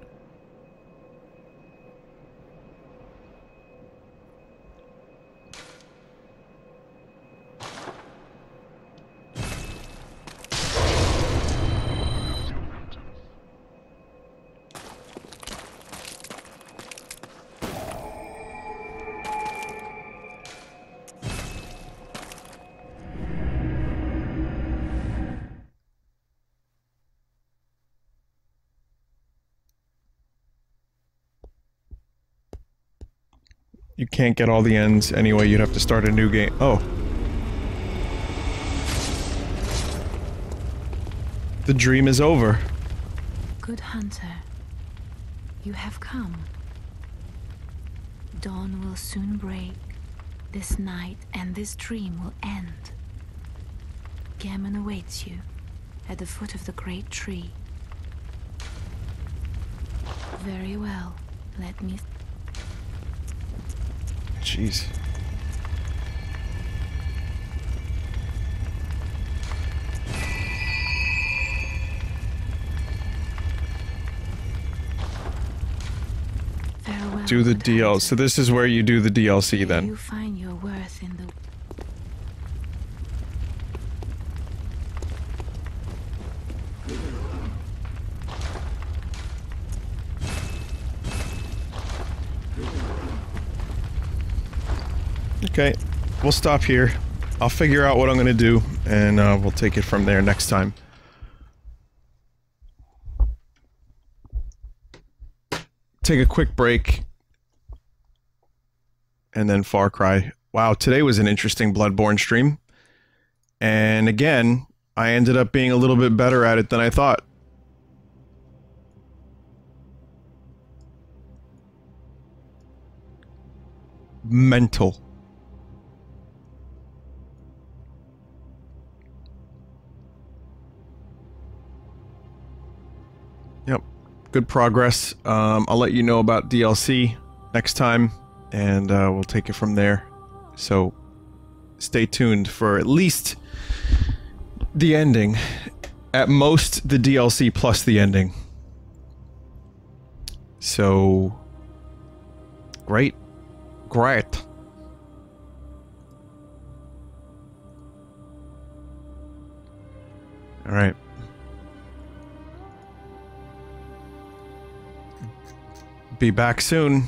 You can't get all the ends anyway, you'd have to start a new game. Oh. The dream is over. Good hunter, you have come. Dawn will soon break. This night and this dream will end. Gammon awaits you at the foot of the great tree. Very well, let me... Jeez. Farewell, Do the good DLC. hunter. So this is where you do the DLC then. You find your worth in the... Okay, we'll stop here. I'll figure out what I'm gonna do, and we'll take it from there next time. Take a quick break. And then Far Cry. Wow, today was an interesting Bloodborne stream. And again, I ended up being a little bit better at it than I thought. Mental. Yep. Good progress. I'll let you know about DLC next time, and we'll take it from there. So, stay tuned for at least the ending. At most, the DLC plus the ending. So... Great. Great. Alright. Be back soon.